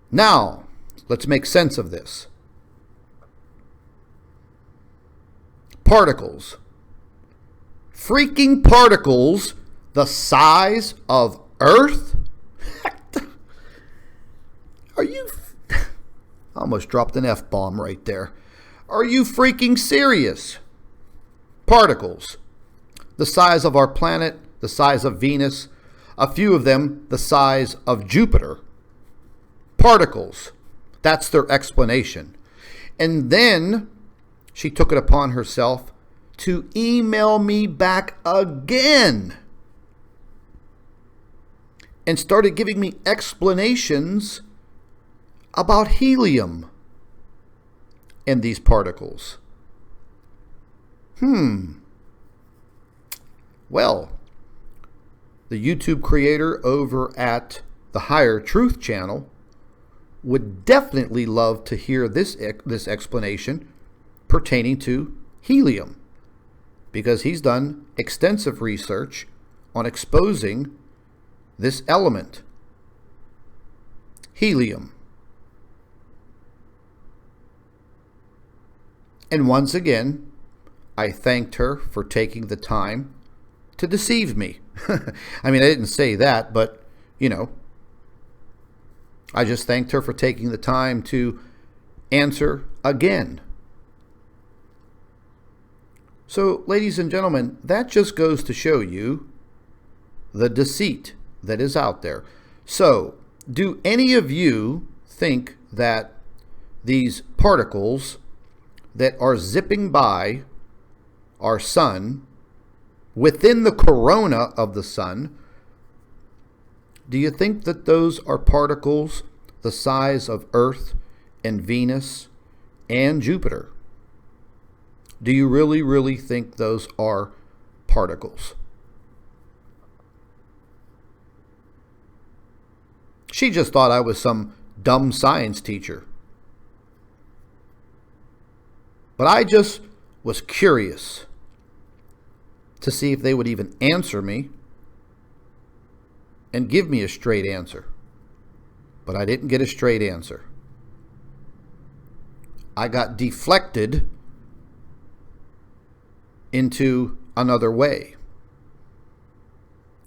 Now, let's make sense of this. Particles. Freaking particles the size of Earth? Are you... I almost dropped an F-bomb right there. Are you freaking serious? Particles. The size of our planet, the size of Venus, a few of them the size of Jupiter. Particles. That's their explanation. And then she took it upon herself to email me back again and started giving me explanations about helium and these particles. Well, the YouTube creator over at the Higher Truth channel would definitely love to hear this explanation pertaining to helium, because he's done extensive research on exposing this element, helium. And once again, I thanked her for taking the time to deceive me. I mean, I didn't say that, but, you know, I just thanked her for taking the time to answer again. So, ladies and gentlemen, that just goes to show you the deceit that is out there. So, do any of you think that these particles that are zipping by our sun, within the corona of the sun, do you think that those are particles the size of Earth and Venus and Jupiter? Do you really, really think those are particles? She just thought I was some dumb science teacher. But I just was curious to see if they would even answer me and give me a straight answer. But I didn't get a straight answer. I got deflected into another way.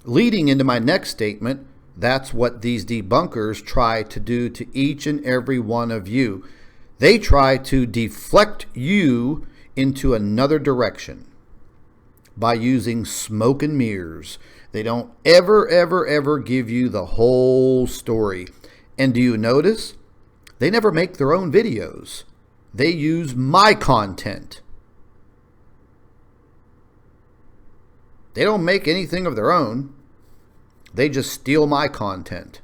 Leading into my next statement, that's what these debunkers try to do to each and every one of you. They try to deflect you into another direction by using smoke and mirrors. They don't ever give you the whole story. And do you notice? They never make their own videos. They use my content. They don't make anything of their own. They just steal my content.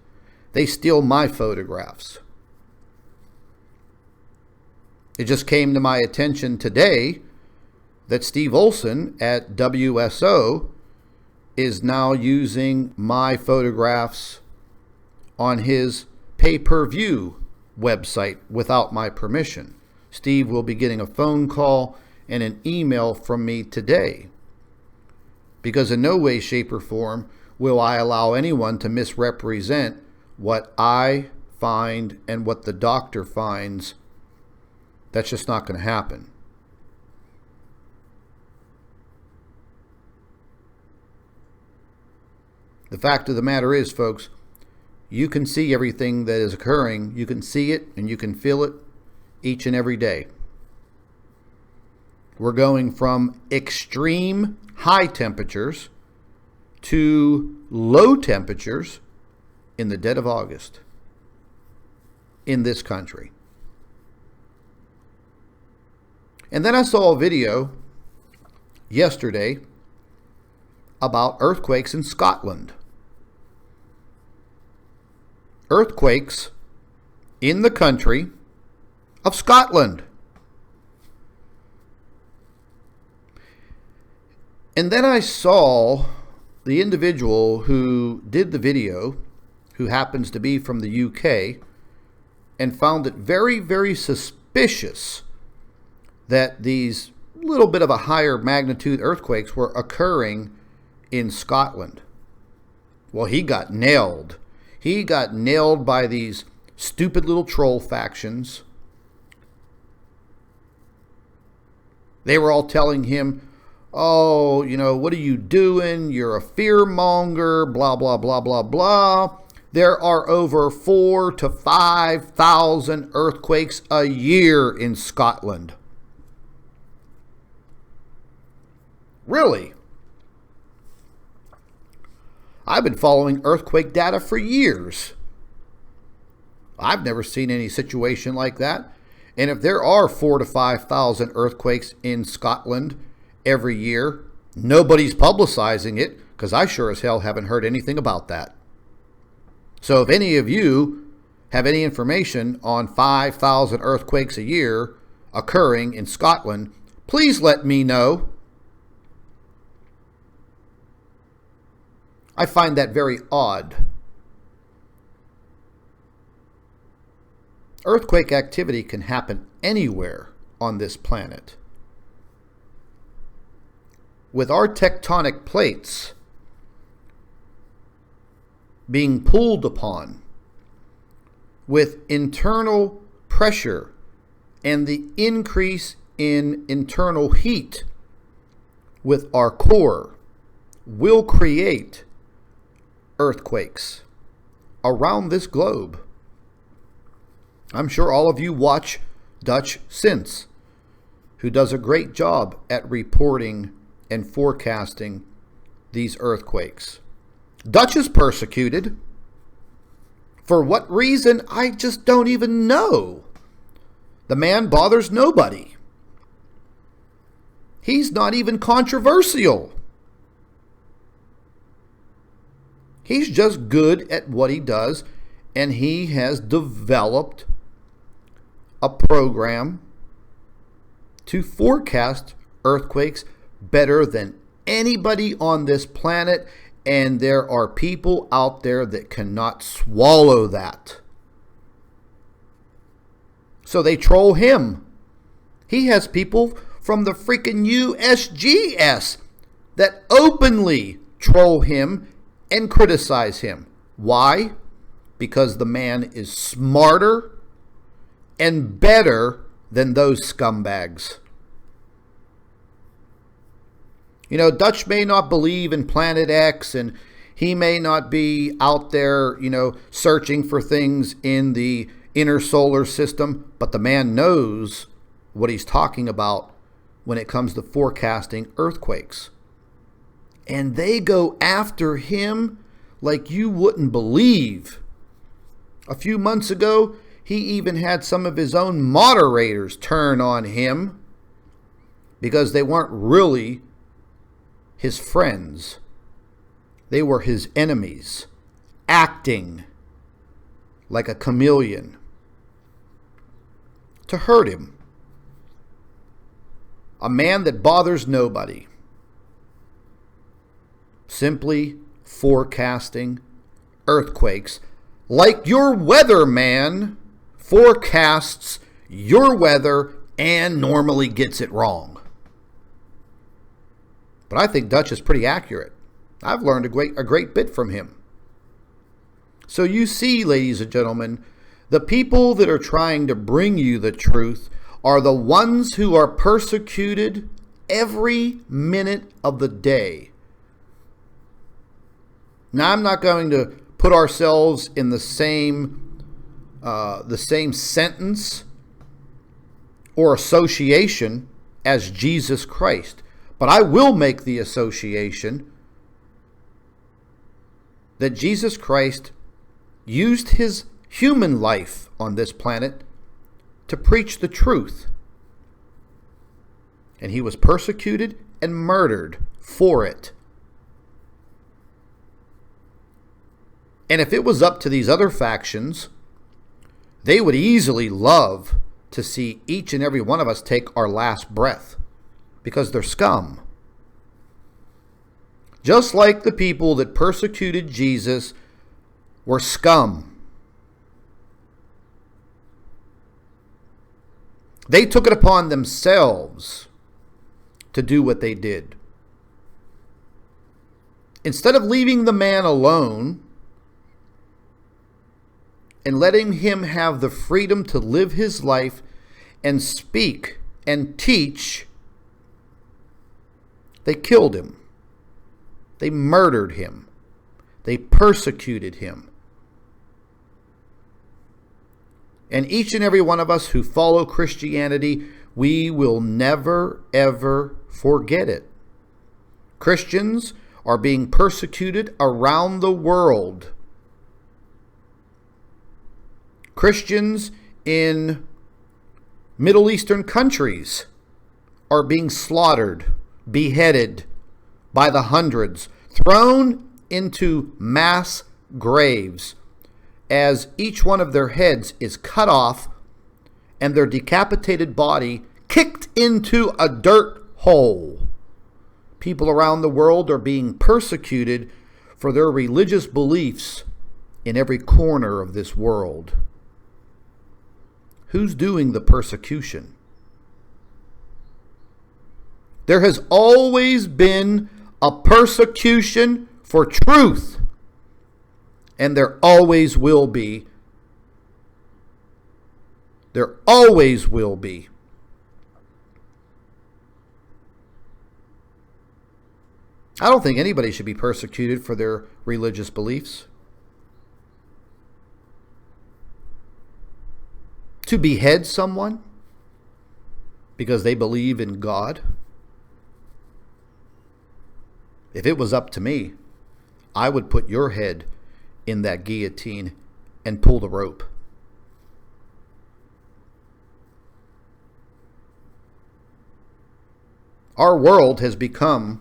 They steal my photographs. It just came to my attention today that Steve Olson at WSO is now using my photographs on his pay-per-view website without my permission. Steve will be getting a phone call and an email from me today, because in no way, shape, or form will I allow anyone to misrepresent what I find and what the doctor finds. That's just not going to happen. The fact of the matter is, folks, you can see everything that is occurring. You can see it and you can feel it each and every day. We're going from extreme high temperatures to low temperatures in the dead of August in this country. And then I saw a video yesterday about earthquakes in Scotland. Earthquakes in the country of Scotland. And then I saw the individual who did the video, who happens to be from the UK, and found it very, very suspicious that these little bit of a higher magnitude earthquakes were occurring in Scotland. Well, he got nailed. He got nailed by these stupid little troll factions. They were all telling him, oh, you know, what are you doing? You're a fearmonger, blah, blah, blah, blah, blah. There are over 4,000 to 5,000 earthquakes a year in Scotland. Really? I've been following earthquake data for years. I've never seen any situation like that. And if there are 4,000 to 5,000 earthquakes in Scotland every year, nobody's publicizing it, because I sure as hell haven't heard anything about that. So if any of you have any information on 5,000 earthquakes a year occurring in Scotland, please let me know. I find that very odd. Earthquake activity can happen anywhere on this planet. With our tectonic plates being pulled upon, with internal pressure and the increase in internal heat with our core, will create earthquakes around this globe. I'm sure all of you watch Dutch Since, who does a great job at reporting and forecasting these earthquakes. Dutch is persecuted. For what reason, I just don't even know. The man bothers nobody. He's not even controversial. He's just good at what he does, and he has developed a program to forecast earthquakes better than anybody on this planet, and there are people out there that cannot swallow that. So they troll him. He has people from the freaking USGS that openly troll him and criticize him. Why? Because the man is smarter and better than those scumbags. You know, Dutch may not believe in Planet X, and he may not be out there, searching for things in the inner solar system, but the man knows what he's talking about when it comes to forecasting earthquakes. And they go after him like you wouldn't believe. A few months ago, he even had some of his own moderators turn on him because they weren't really his friends. They were his enemies, acting like a chameleon to hurt him. A man that bothers nobody, simply forecasting earthquakes like your weatherman forecasts your weather and normally gets it wrong. But I think Dutch is pretty accurate. I've learned a great bit from him. So you see, ladies and gentlemen, the people that are trying to bring you the truth are the ones who are persecuted every minute of the day. Now, I'm not going to put ourselves in the same sentence or association as Jesus Christ, but I will make the association that Jesus Christ used his human life on this planet to preach the truth. And he was persecuted and murdered for it. And if it was up to these other factions, they would easily love to see each and every one of us take our last breath, because they're scum. Just like the people that persecuted Jesus were scum. They took it upon themselves to do what they did. Instead of leaving the man alone and letting him have the freedom to live his life and speak and teach, they killed him. They murdered him. They persecuted him. And each and every one of us who follow Christianity, we will never, ever forget it. Christians are being persecuted around the world. Christians in Middle Eastern countries are being slaughtered, beheaded by the hundreds, thrown into mass graves as each one of their heads is cut off and their decapitated body kicked into a dirt hole. People around the world are being persecuted for their religious beliefs in every corner of this world? Who's doing the persecution? There has always been a persecution for truth, and there always will be. There always will be. I don't think anybody should be persecuted for their religious beliefs. To behead someone because they believe in God? If it was up to me, I would put your head in that guillotine and pull the rope. Our world has become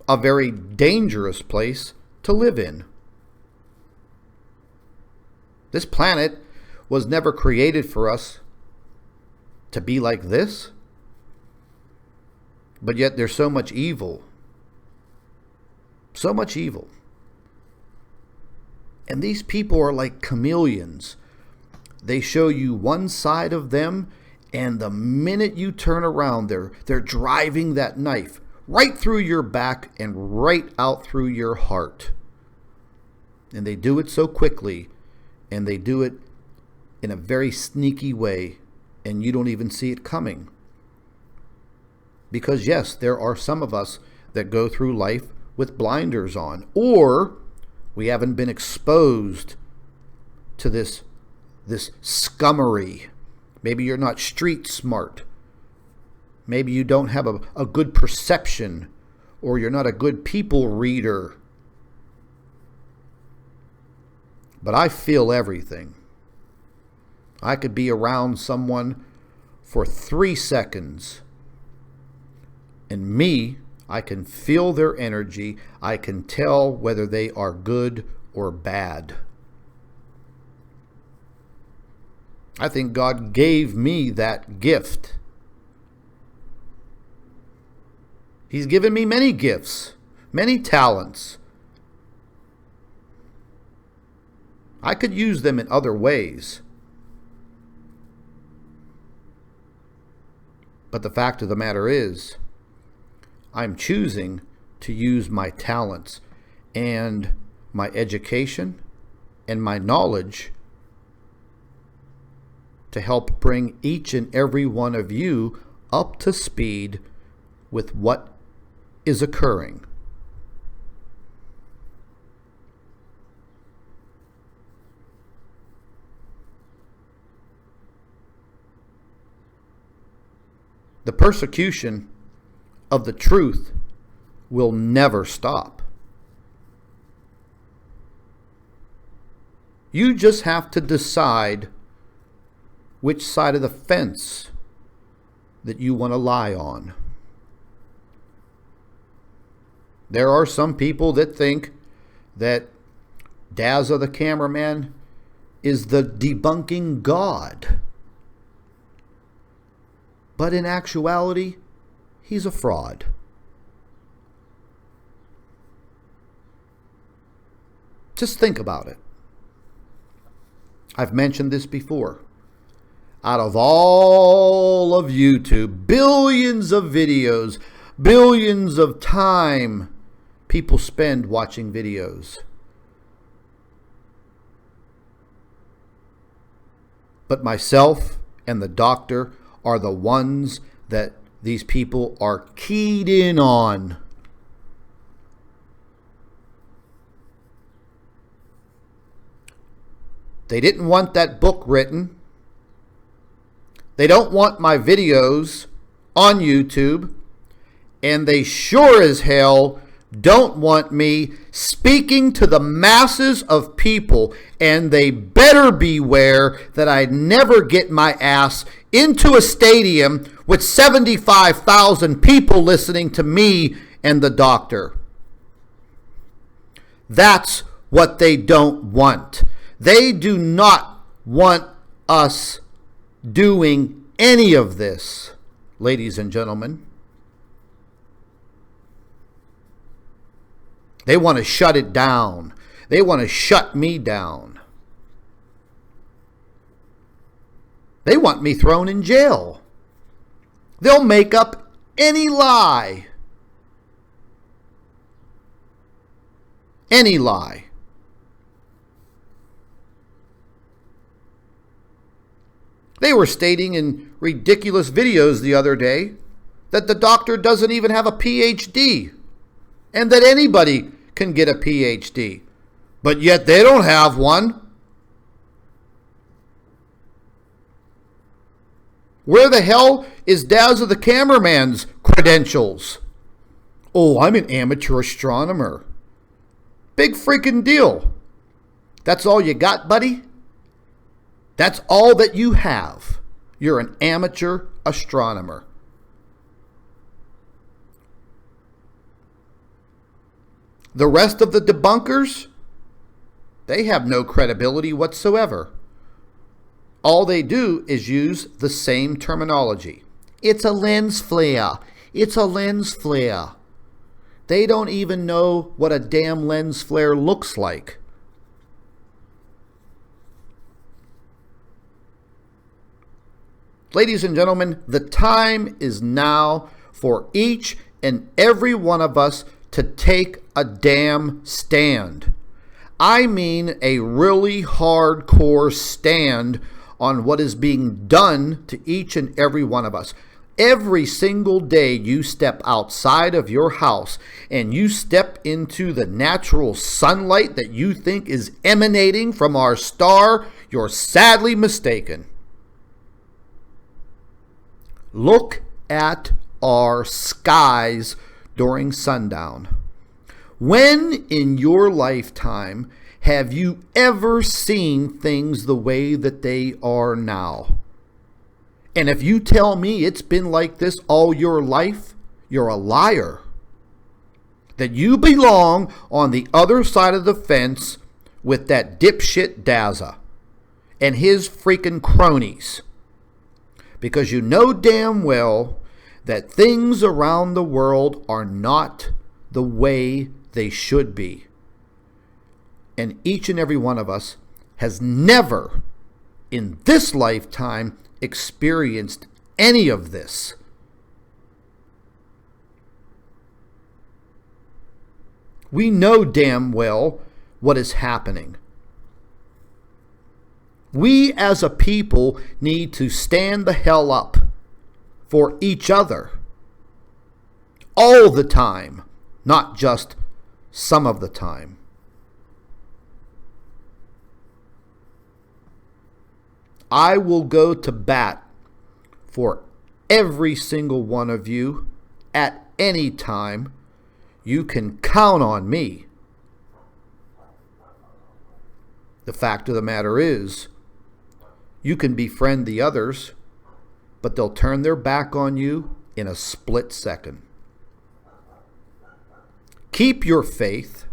a very dangerous place to live in. This planet was never created for us to be like this, but yet there's so much evil. So much evil. And these people are like chameleons. They show you one side of them, and the minute you turn around, they're driving that knife right through your back and right out through your heart. And they do it so quickly, and they do it in a very sneaky way, and you don't even see it coming. Because yes, there are some of us that go through life with blinders on, or we haven't been exposed to this scummery. Maybe you're not street smart. Maybe you don't have a good perception, or you're not a good people reader. But I feel everything. I could be around someone for 3 seconds, and I can feel their energy. I can tell whether they are good or bad. I think God gave me that gift. He's given me many gifts, many talents. I could use them in other ways. But the fact of the matter is, I'm choosing to use my talents and my education and my knowledge to help bring each and every one of you up to speed with what is occurring. The persecution of the truth will never stop. You just have to decide which side of the fence that you want to lie on. There are some people that think that Dazza the cameraman is the debunking God. But in actuality, he's a fraud. Just think about it. I've mentioned this before. Out of all of YouTube, billions of videos, billions of time people spend watching videos. But myself and the doctor are the ones that these people are keyed in on. They didn't want that book written. They don't want my videos on YouTube. And they sure as hell don't want me speaking to the masses of people. And they better beware that I never get my ass into a stadium with 75,000 people listening to me and the doctor. That's what they don't want. They do not want us doing any of this, ladies and gentlemen. They want to shut it down. They want to shut me down. They want me thrown in jail. They'll make up any lie. Any lie. They were stating in ridiculous videos the other day that the doctor doesn't even have a PhD and that anybody can get a PhD, but yet they don't have one. Where the hell is Dazza the cameraman's credentials? Oh, I'm an amateur astronomer. Big freaking deal. That's all you got, buddy? That's all that you have. You're an amateur astronomer. The rest of the debunkers, they have no credibility whatsoever. All they do is use the same terminology. It's a lens flare. It's a lens flare. They don't even know what a damn lens flare looks like. Ladies and gentlemen, the time is now for each and every one of us to take a damn stand. I mean a really hardcore stand on what is being done to each and every one of us. Every single day you step outside of your house and you step into the natural sunlight that you think is emanating from our star, you're sadly mistaken. Look at our skies during sundown. When in your lifetime have you ever seen things the way that they are now? And if you tell me it's been like this all your life, you're a liar. That you belong on the other side of the fence with that dipshit Dazza and his freaking cronies. Because you know damn well that things around the world are not the way they should be. And each and every one of us has never in this lifetime experienced any of this. We know damn well what is happening. We as a people need to stand the hell up for each other all the time, not just some of the time. I will go to bat for every single one of you at any time. You can count on me. The fact of the matter is, you can befriend the others, but they'll turn their back on you in a split second. Keep your faith.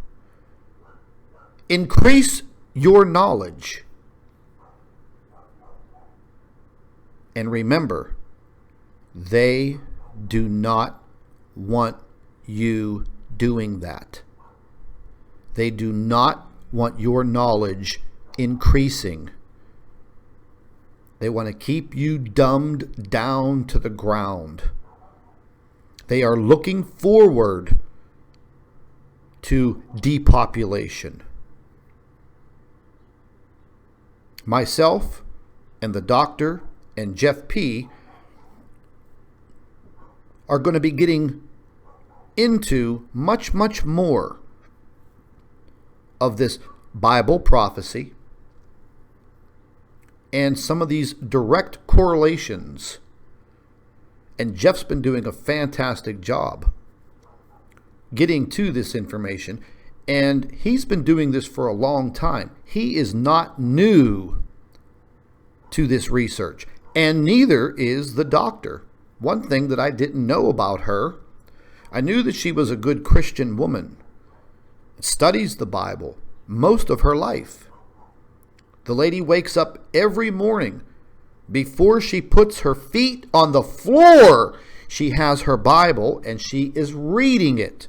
Increase your knowledge. And remember, they do not want you doing that. They do not want your knowledge increasing. They want to keep you dumbed down to the ground. They are looking forward to depopulation. Myself and the doctor and Jeff P. are going to be getting into much, much more of this Bible prophecy and some of these direct correlations. And Jeff's been doing a fantastic job getting to this information, and he's been doing this for a long time. He is not new to this research, and neither is the doctor. One thing that I didn't know about her, I knew that she was a good Christian woman, studies the Bible most of her life. The lady wakes up every morning. Before she puts her feet on the floor, she has her Bible and she is reading it.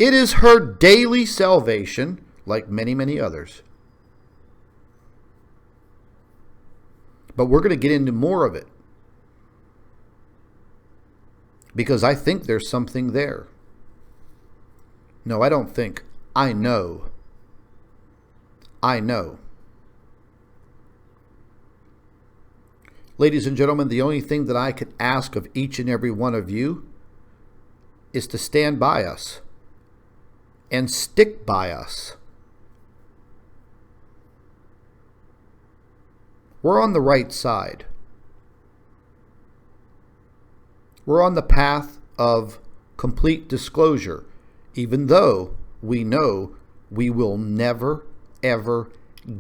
It is her daily salvation, like many, many others. But we're going to get into more of it, because I think there's something there. No, I don't think. I know. I know. Ladies and gentlemen, the only thing that I can ask of each and every one of you is to stand by us and stick by us. We're on the right side. We're on the path of complete disclosure, even though we know we will never, ever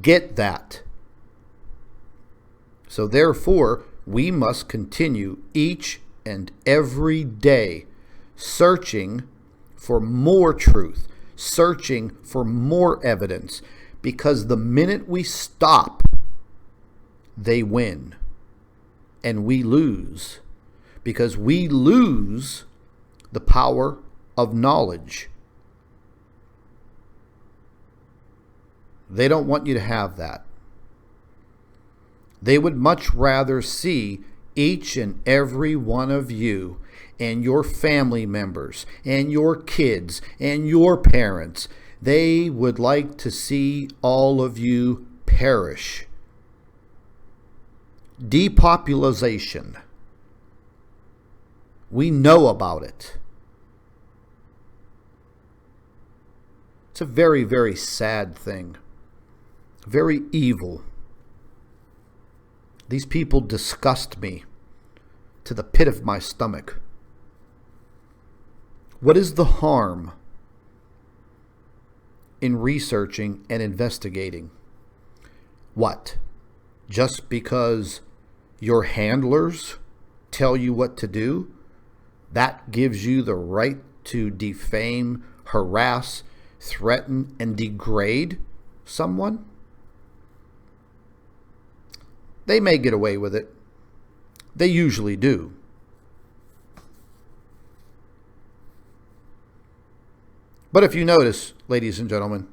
get that. So therefore, we must continue each and every day searching for more truth, searching for more evidence, because the minute we stop, they win and we lose, because we lose the power of knowledge. They don't want you to have that. They would much rather see each and every one of you and your family members and your kids and your parents. They would like to see all of you perish. Depopulation. We know about it. It's a very, very sad thing. Very evil. These people disgust me to the pit of my stomach. What is the harm in researching and investigating? What? Just because your handlers tell you what to do, that gives you the right to defame, harass, threaten, and degrade someone? They may get away with it. They usually do. But if you notice, ladies and gentlemen,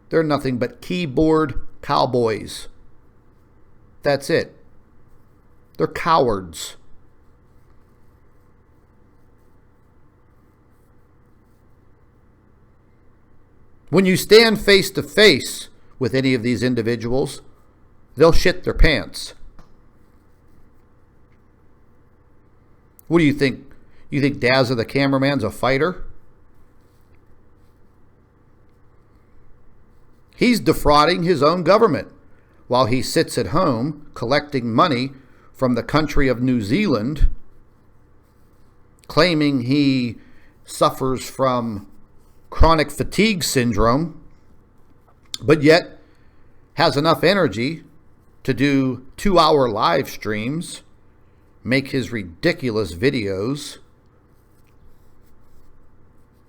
they're nothing but keyboard cowboys. That's it. They're cowards. When you stand face to face with any of these individuals, they'll shit their pants. What do you think? You think Dazza the cameraman's a fighter? He's defrauding his own government while he sits at home collecting money from the country of New Zealand, claiming he suffers from chronic fatigue syndrome, but yet has enough energy to do 2-hour live streams, make his ridiculous videos,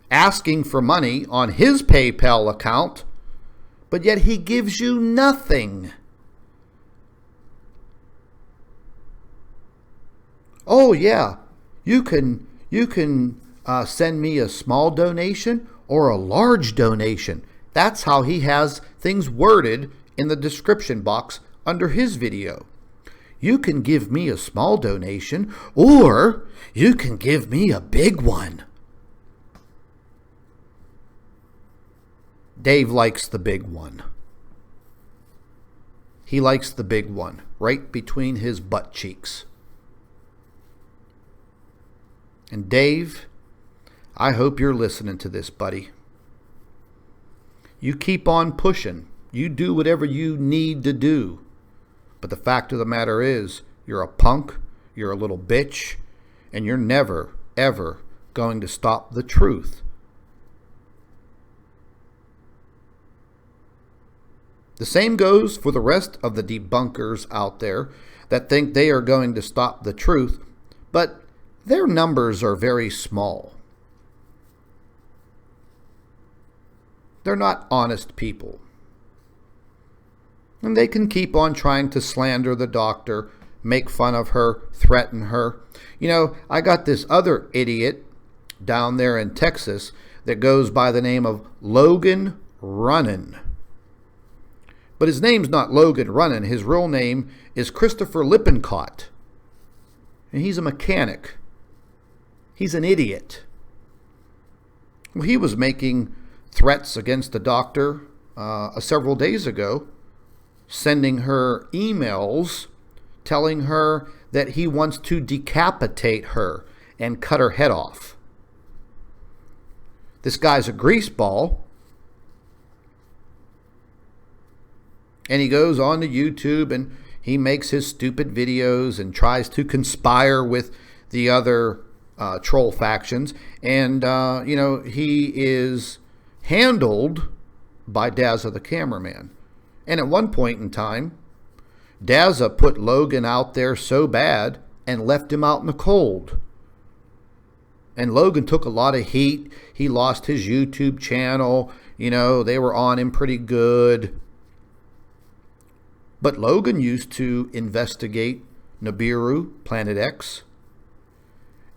asking for money on his PayPal account, but yet he gives you nothing. Oh yeah, you can send me a small donation or a large donation. That's how he has things worded in the description box under his video. You can give me a small donation, or you can give me a big one. Dave likes the big one. He likes the big one, right between his butt cheeks. And Dave, I hope you're listening to this, buddy. You keep on pushing. You do whatever you need to do. But the fact of the matter is, you're a punk, you're a little bitch, and you're never, ever going to stop the truth. The same goes for the rest of the debunkers out there that think they are going to stop the truth, but their numbers are very small. They're not honest people. And they can keep on trying to slander the doctor, make fun of her, threaten her. You know, I got this other idiot down there in Texas that goes by the name of Logan Runnin. But his name's not Logan Runnin. His real name is Christopher Lippincott. And he's a mechanic. He's an idiot. Well, he was making threats against the doctor several days ago, sending her emails telling her that he wants to decapitate her and cut her head off. This guy's a greaseball, and he goes on to YouTube and he makes his stupid videos and tries to conspire with the other troll factions. And, he is handled by Dazza the cameraman. And at one point in time, Dazza put Logan out there so bad and left him out in the cold. And Logan took a lot of heat. He lost his YouTube channel. They were on him pretty good. But Logan used to investigate Nibiru, Planet X.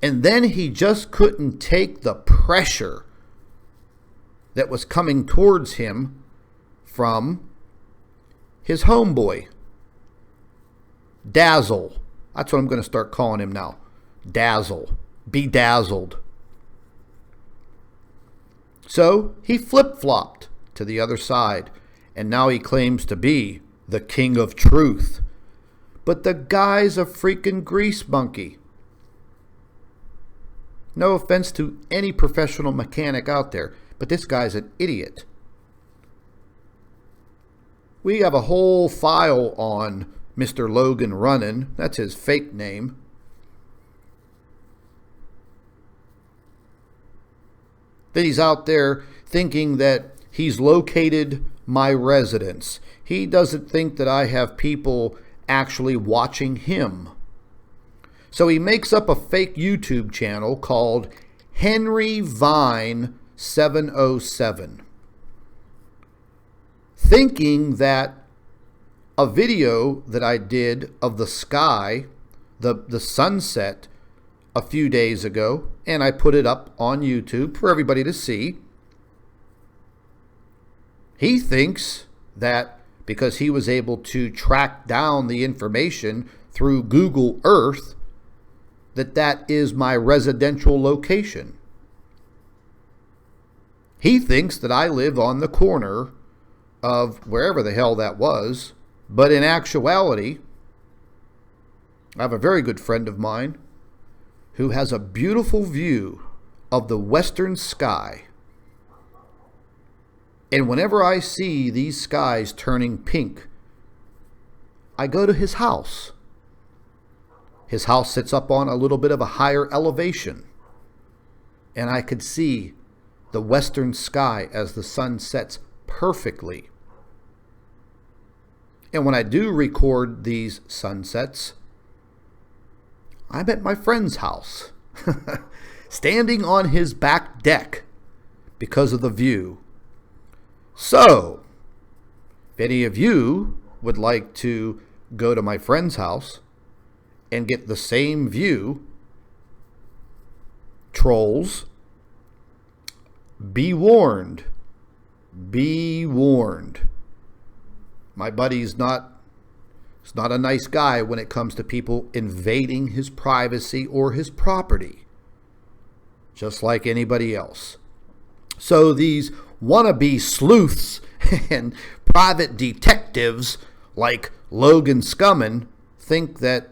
And then he just couldn't take the pressure that was coming towards him from his homeboy, Dazzle. That's what I'm going to start calling him now. Dazzle. Bedazzled. So he flip-flopped to the other side, and now he claims to be the king of truth. But the guy's a freaking grease monkey. No offense to any professional mechanic out there, but this guy's an idiot. We have a whole file on Mr. Logan Runnin. That's his fake name. That he's out there thinking that he's located my residence. He doesn't think that I have people actually watching him. So he makes up a fake YouTube channel called Henry Vine 707, thinking that a video that I did of the sky, the sunset, a few days ago, and I put it up on YouTube for everybody to see. He thinks that because he was able to track down the information through Google Earth, that is my residential location. He thinks that I live on the corner of wherever the hell that was, but in actuality, I have a very good friend of mine who has a beautiful view of the western sky. And whenever I see these skies turning pink, I go to his house. His house sits up on a little bit of a higher elevation, and I could see the western sky as the sun sets perfectly. And when I do record these sunsets, I'm at my friend's house, standing on his back deck because of the view. So, if any of you would like to go to my friend's house and get the same view, trolls, be warned. Be warned. My buddy's not a nice guy when it comes to people invading his privacy or his property, just like anybody else. So these wannabe sleuths and private detectives like Logan Scummin think that,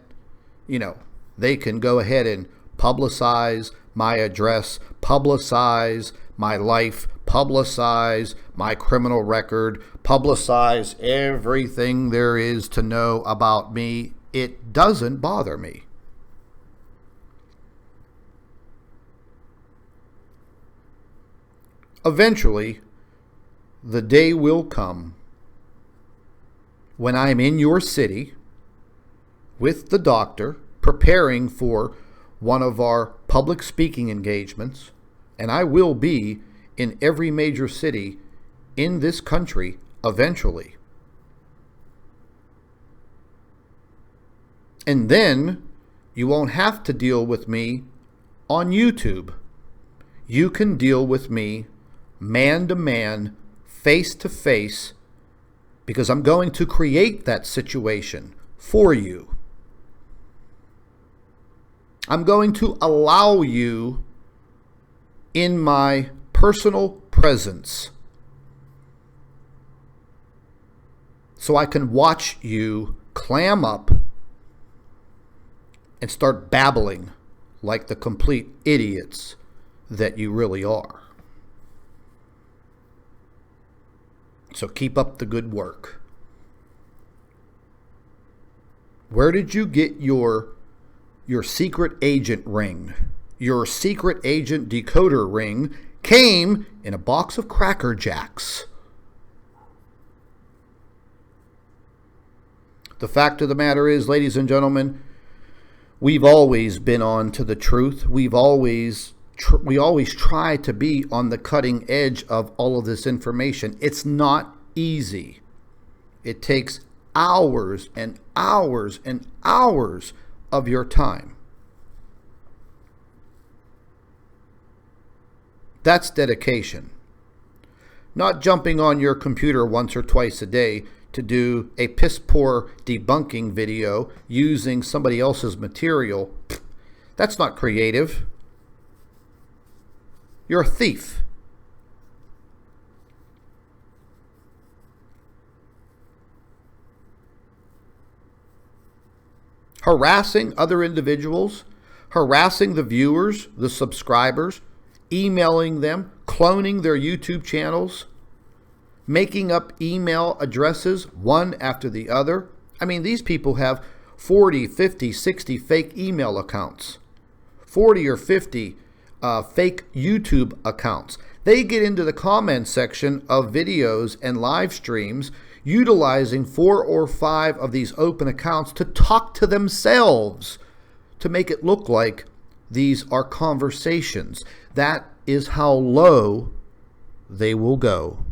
they can go ahead and publicize my address, publicize my life, publicize my criminal record, publicize everything there is to know about me. It doesn't bother me. Eventually, the day will come when I'm in your city with the doctor preparing for one of our public speaking engagements, and I will be in every major city in this country eventually. And then you won't have to deal with me on YouTube. you can deal with me man to man, face to face, because I'm going to create that situation for you. I'm going to allow you in my personal presence so I can watch you clam up and start babbling like the complete idiots that you really are. So keep up the good work. Where did you get your secret agent ring? Your secret agent decoder ring came in a box of Cracker Jacks. The fact of the matter is, ladies and gentlemen, we've always been on to the truth. We always try to be on the cutting edge of all of this information. It's not easy. It takes hours and hours and hours of your time. That's dedication. Not jumping on your computer once or twice a day to do a piss-poor debunking video using somebody else's material. That's not creative. You're a thief. Harassing other individuals, harassing the viewers, the subscribers, emailing them, cloning their YouTube channels, making up email addresses one after the other. I mean, these people have 40, 50, 60 fake email accounts, 40 or 50 fake YouTube accounts. They get into the comment section of videos and live streams utilizing 4 or 5 of these open accounts to talk to themselves to make it look like these are conversations. That is how low they will go.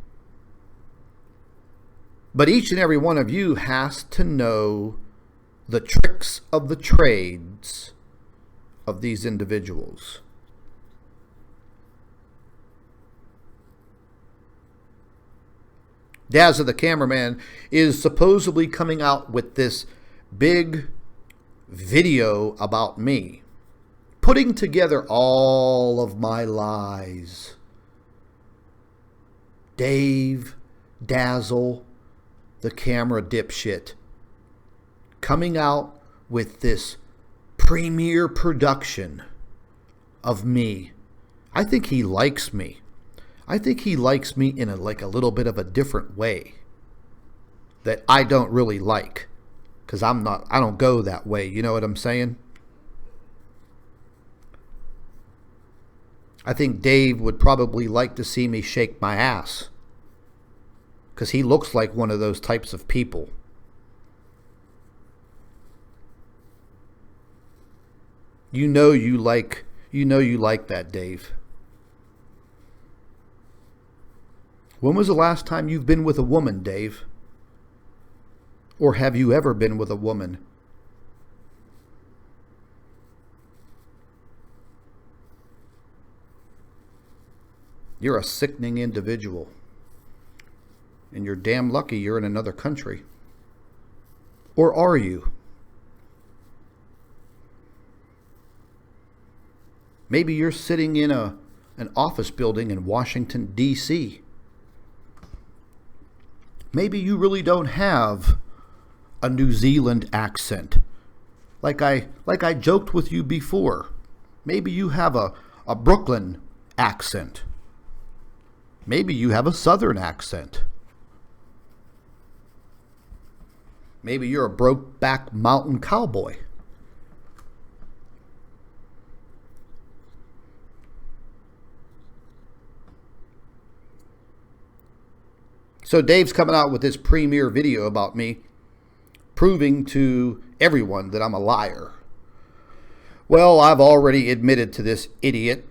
But each and every one of you has to know the tricks of the trades of these individuals. Dazza the cameraman is supposedly coming out with this big video about me, putting together all of my lies. Dave Dazzle, the camera dipshit, coming out with this premiere production of me. I think he likes me. I think he likes me in a little bit of a different way that I don't really like, because I don't go that way. You know what I'm saying? I think Dave would probably like to see me shake my ass, because he looks like one of those types of people. You know you like that, Dave. When was the last time you've been with a woman, Dave? Or have you ever been with a woman? You're a sickening individual. And you're damn lucky you're in another country. Or are you? Maybe you're sitting in an office building in Washington, D.C. Maybe you really don't have a New Zealand accent. Like I joked with you before. Maybe you have a Brooklyn accent. Maybe you have a Southern accent. Maybe you're a broke-back mountain cowboy. So Dave's coming out with this premiere video about me, proving to everyone that I'm a liar. Well, I've already admitted to this idiot.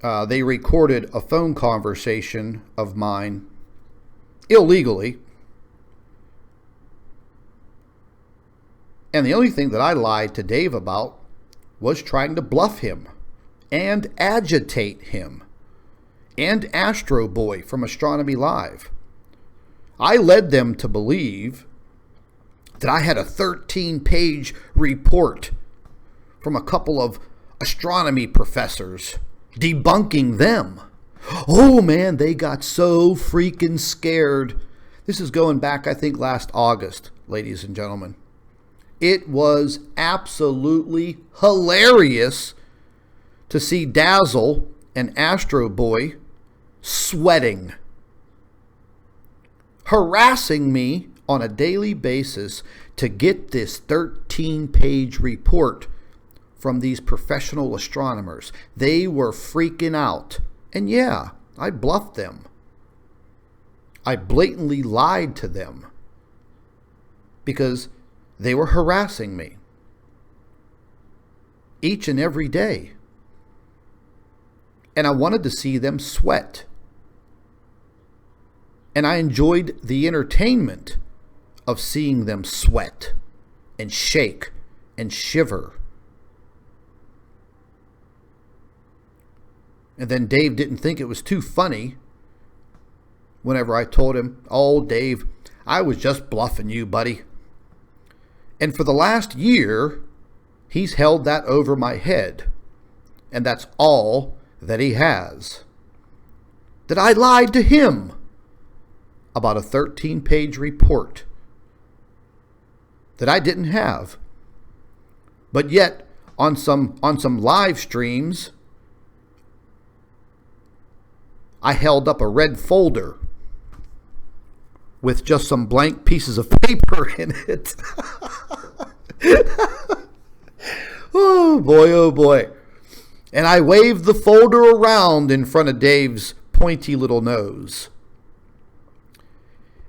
They recorded a phone conversation of mine illegally. And the only thing that I lied to Dave about was trying to bluff him and agitate him, and Astro Boy from Astronomy Live. I led them to believe that I had a 13-page report from a couple of astronomy professors debunking them. Oh man, they got so freaking scared. This is going back, I think, last August, ladies and gentlemen. It was absolutely hilarious to see Dazzle and Astro Boy sweating, harassing me on a daily basis to get this 13-page report from these professional astronomers. They were freaking out. And yeah, I bluffed them. I blatantly lied to them because they were harassing me each and every day. And I wanted to see them sweat. And I enjoyed the entertainment of seeing them sweat and shake and shiver. And then Dave didn't think it was too funny whenever I told him, "Oh, Dave, I was just bluffing you, buddy." And for the last year, he's held that over my head. And that's all that he has. That I lied to him about a 13-page report that I didn't have. But yet, on some live streams, I held up a red folder with just some blank pieces of paper in it. Oh boy, oh boy. And I waved the folder around in front of Dave's pointy little nose.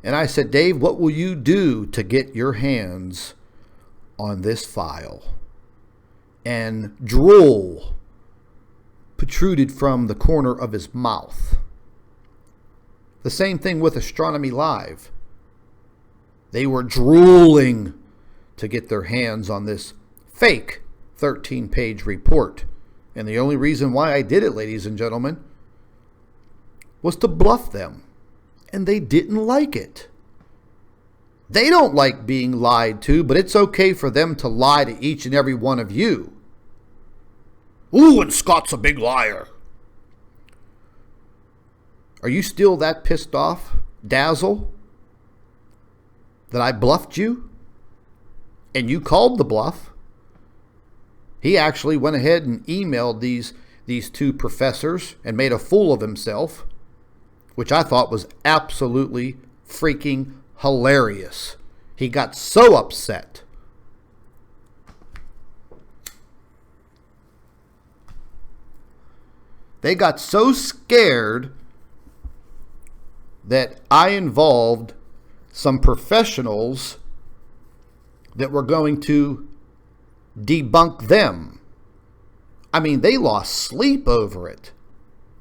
And I said, "Dave, what will you do to get your hands on this file?" And drool protruded from the corner of his mouth. The same thing with Astronomy Live. They were drooling to get their hands on this fake 13-page report. And the only reason why I did it, ladies and gentlemen, was to bluff them. And they didn't like it. They don't like being lied to, but it's okay for them to lie to each and every one of you. Ooh, and Scott's a big liar. Are you still that pissed off, Dazzle, that I bluffed you? And you called the bluff. He actually went ahead and emailed these two professors and made a fool of himself, which I thought was absolutely freaking hilarious. He got so upset. They got so scared that I involved some professionals that were going to debunk them. I mean, they lost sleep over it.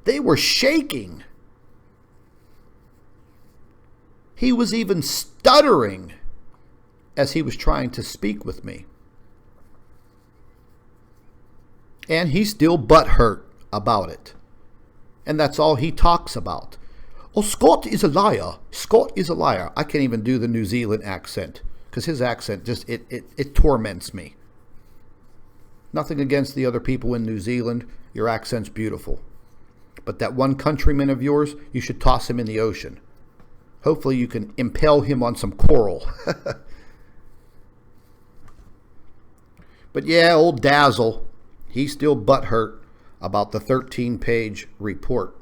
They were shaking. He was even stuttering as he was trying to speak with me. And he's still butthurt about it. And that's all he talks about. "Oh, Scott is a liar. Scott is a liar." I can't even do the New Zealand accent because his accent just, it torments me. Nothing against the other people in New Zealand. Your accent's beautiful. But that one countryman of yours, you should toss him in the ocean. Hopefully you can impale him on some coral. But yeah, old Dazzle, he's still butthurt about the 13-page report.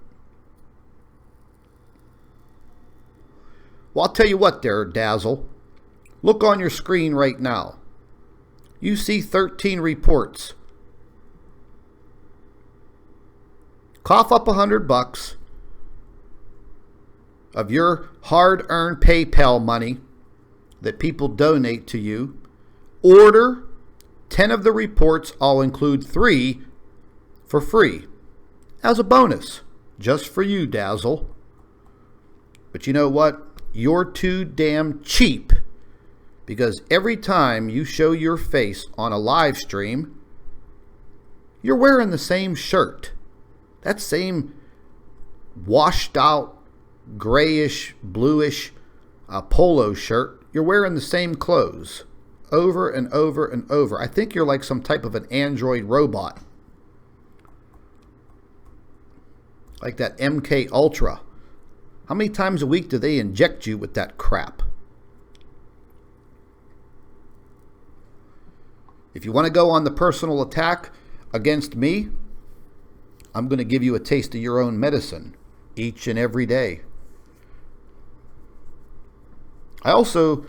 Well, I'll tell you what there, Dazzle. Look on your screen right now. You see 13 reports. Cough up $100 of your hard-earned PayPal money that people donate to you. Order 10 of the reports. I'll include 3 for free as a bonus, just for you, Dazzle. But you know what? You're too damn cheap, because every time you show your face on a live stream, You're wearing the same shirt. That same washed out, grayish, bluish polo shirt. You're wearing the same clothes over and over and over. I think you're like some type of an android robot. Like that MK Ultra. How many times a week do they inject you with that crap? If you want to go on the personal attack against me, I'm going to give you a taste of your own medicine each and every day. I also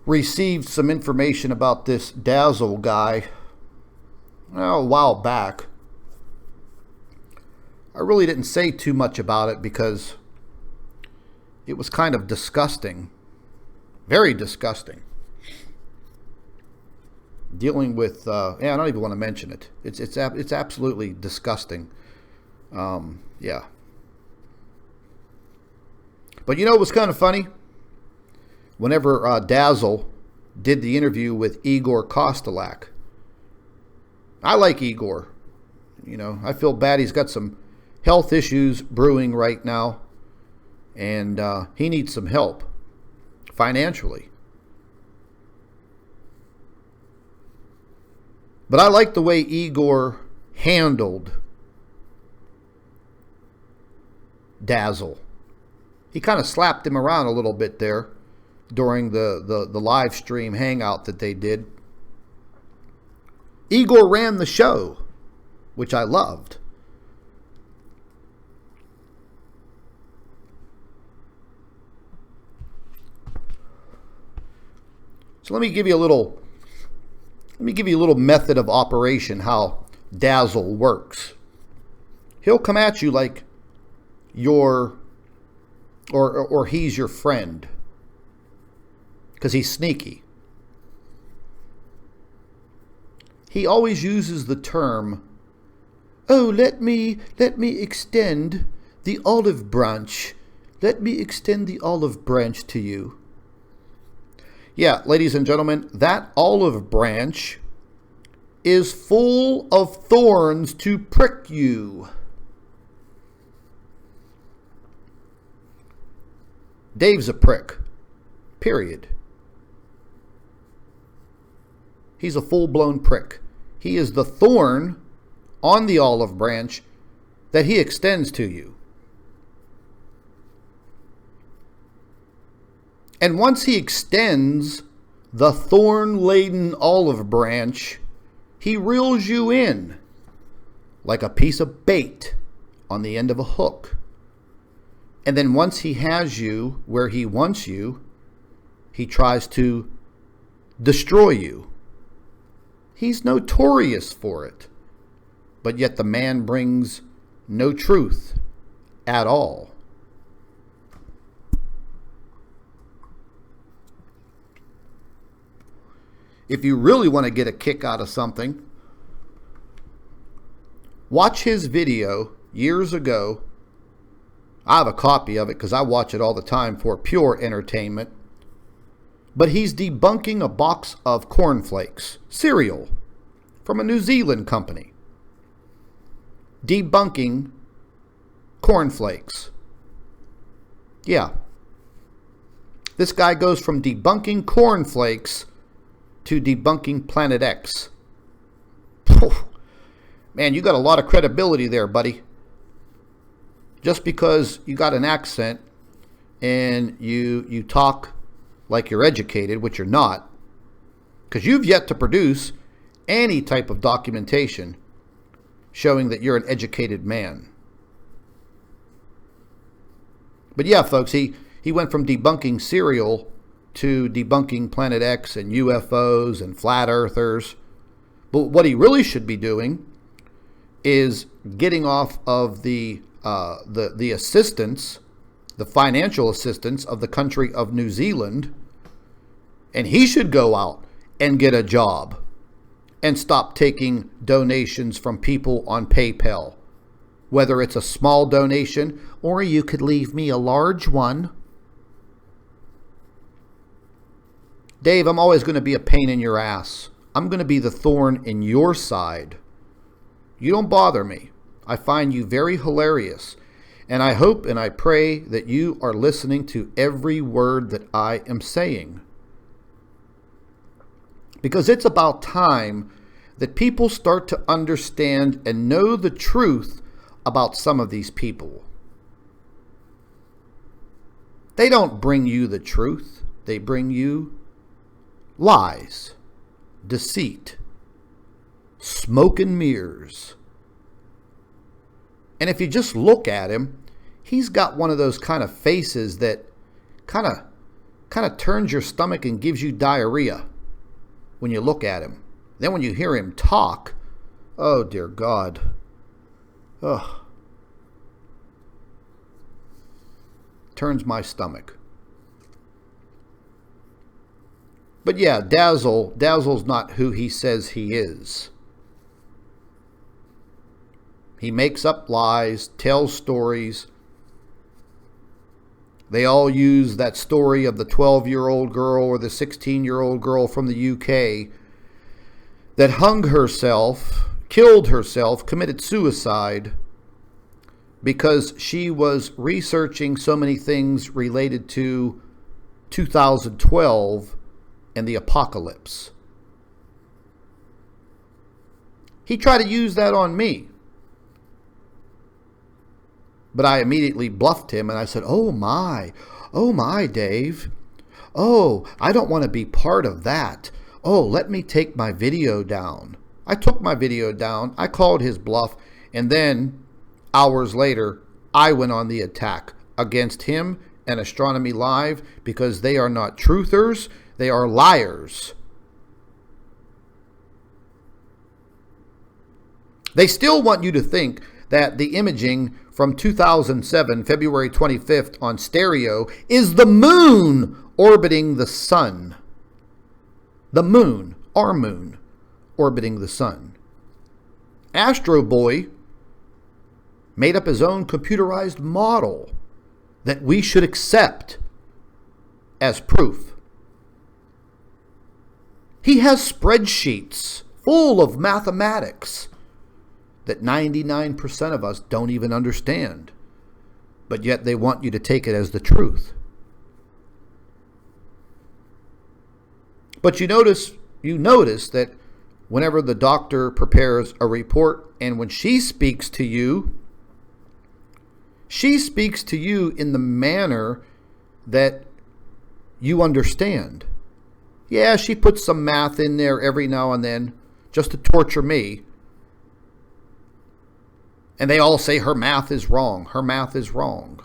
received some information about this Dazzle guy a while back. I really didn't say too much about it because it was kind of disgusting. Very disgusting. Dealing with, I don't even want to mention it. It's absolutely disgusting. Yeah. But you know what's kind of funny? Whenever Dazzle did the interview with Igor Kostelak, I like Igor. You know, I feel bad he's got some health issues brewing right now, and he needs some help financially. But I like the way Igor handled Dazzle. He kind of slapped him around a little bit there during the live stream hangout that they did. Igor ran the show, which I loved. So let me give you a little method of operation how Dazzle works. He'll come at you like you're or he's your friend, because he's sneaky. He always uses the term, "Oh, let me extend the olive branch. Let me extend the olive branch to you." Yeah, ladies and gentlemen, that olive branch is full of thorns to prick you. Dave's a prick. Period. He's a full-blown prick. He is the thorn on the olive branch that he extends to you. And once he extends the thorn-laden olive branch, he reels you in like a piece of bait on the end of a hook. And then once he has you where he wants you, he tries to destroy you. He's notorious for it. But yet the man brings no truth at all. If you really want to get a kick out of something, watch his video years ago. I have a copy of it because I watch it all the time for pure entertainment. But he's debunking a box of cornflakes, cereal, from a New Zealand company. Debunking cornflakes. Yeah. This guy goes from debunking cornflakes to debunking Planet X. Man, you got a lot of credibility there, buddy. Just because you got an accent and you talk like you're educated, which you're not, because you've yet to produce any type of documentation showing that you're an educated man. But yeah, folks, he went from debunking cereal to debunking Planet X and UFOs and flat earthers. But what he really should be doing is getting off of the assistance, the financial assistance of the country of New Zealand, and he should go out and get a job and stop taking donations from people on PayPal, whether it's a small donation or you could leave me a large one. Dave, I'm always going to be a pain in your ass. I'm going to be the thorn in your side. You don't bother me. I find you very hilarious. And I hope and I pray that you are listening to every word that I am saying. Because it's about time that people start to understand and know the truth about some of these people. They don't bring you the truth. They bring you lies, deceit, smoke and mirrors. And if you just look at him, he's got one of those kind of faces that kind of turns your stomach and gives you diarrhea when you look at him. Then when you hear him talk, oh dear God. Ugh. Turns my stomach. But yeah, Dazzle's not who he says he is. He makes up lies, tells stories. They all use that story of the 12-year-old girl or the 16-year-old girl from the UK that hung herself, killed herself, committed suicide because she was researching so many things related to 2012 and the apocalypse. He tried to use that on me. But I immediately bluffed him and I said, oh my, Dave. Oh, I don't want to be part of that. Oh, let me take my video down. I took my video down. I called his bluff. And then hours later, I went on the attack against him and Astronomy Live because they are not truthers. They are liars. They still want you to think that the imaging from 2007, February 25th on stereo is the moon orbiting the sun. The moon, our moon, orbiting the sun. Astro Boy made up his own computerized model that we should accept as proof. He has spreadsheets full of mathematics that 99% of us don't even understand, but yet they want you to take it as the truth. But you notice that whenever the doctor prepares a report and when she speaks to you in the manner that you understand. Yeah, she puts some math in there every now and then just to torture me. And they all say her math is wrong. Her math is wrong.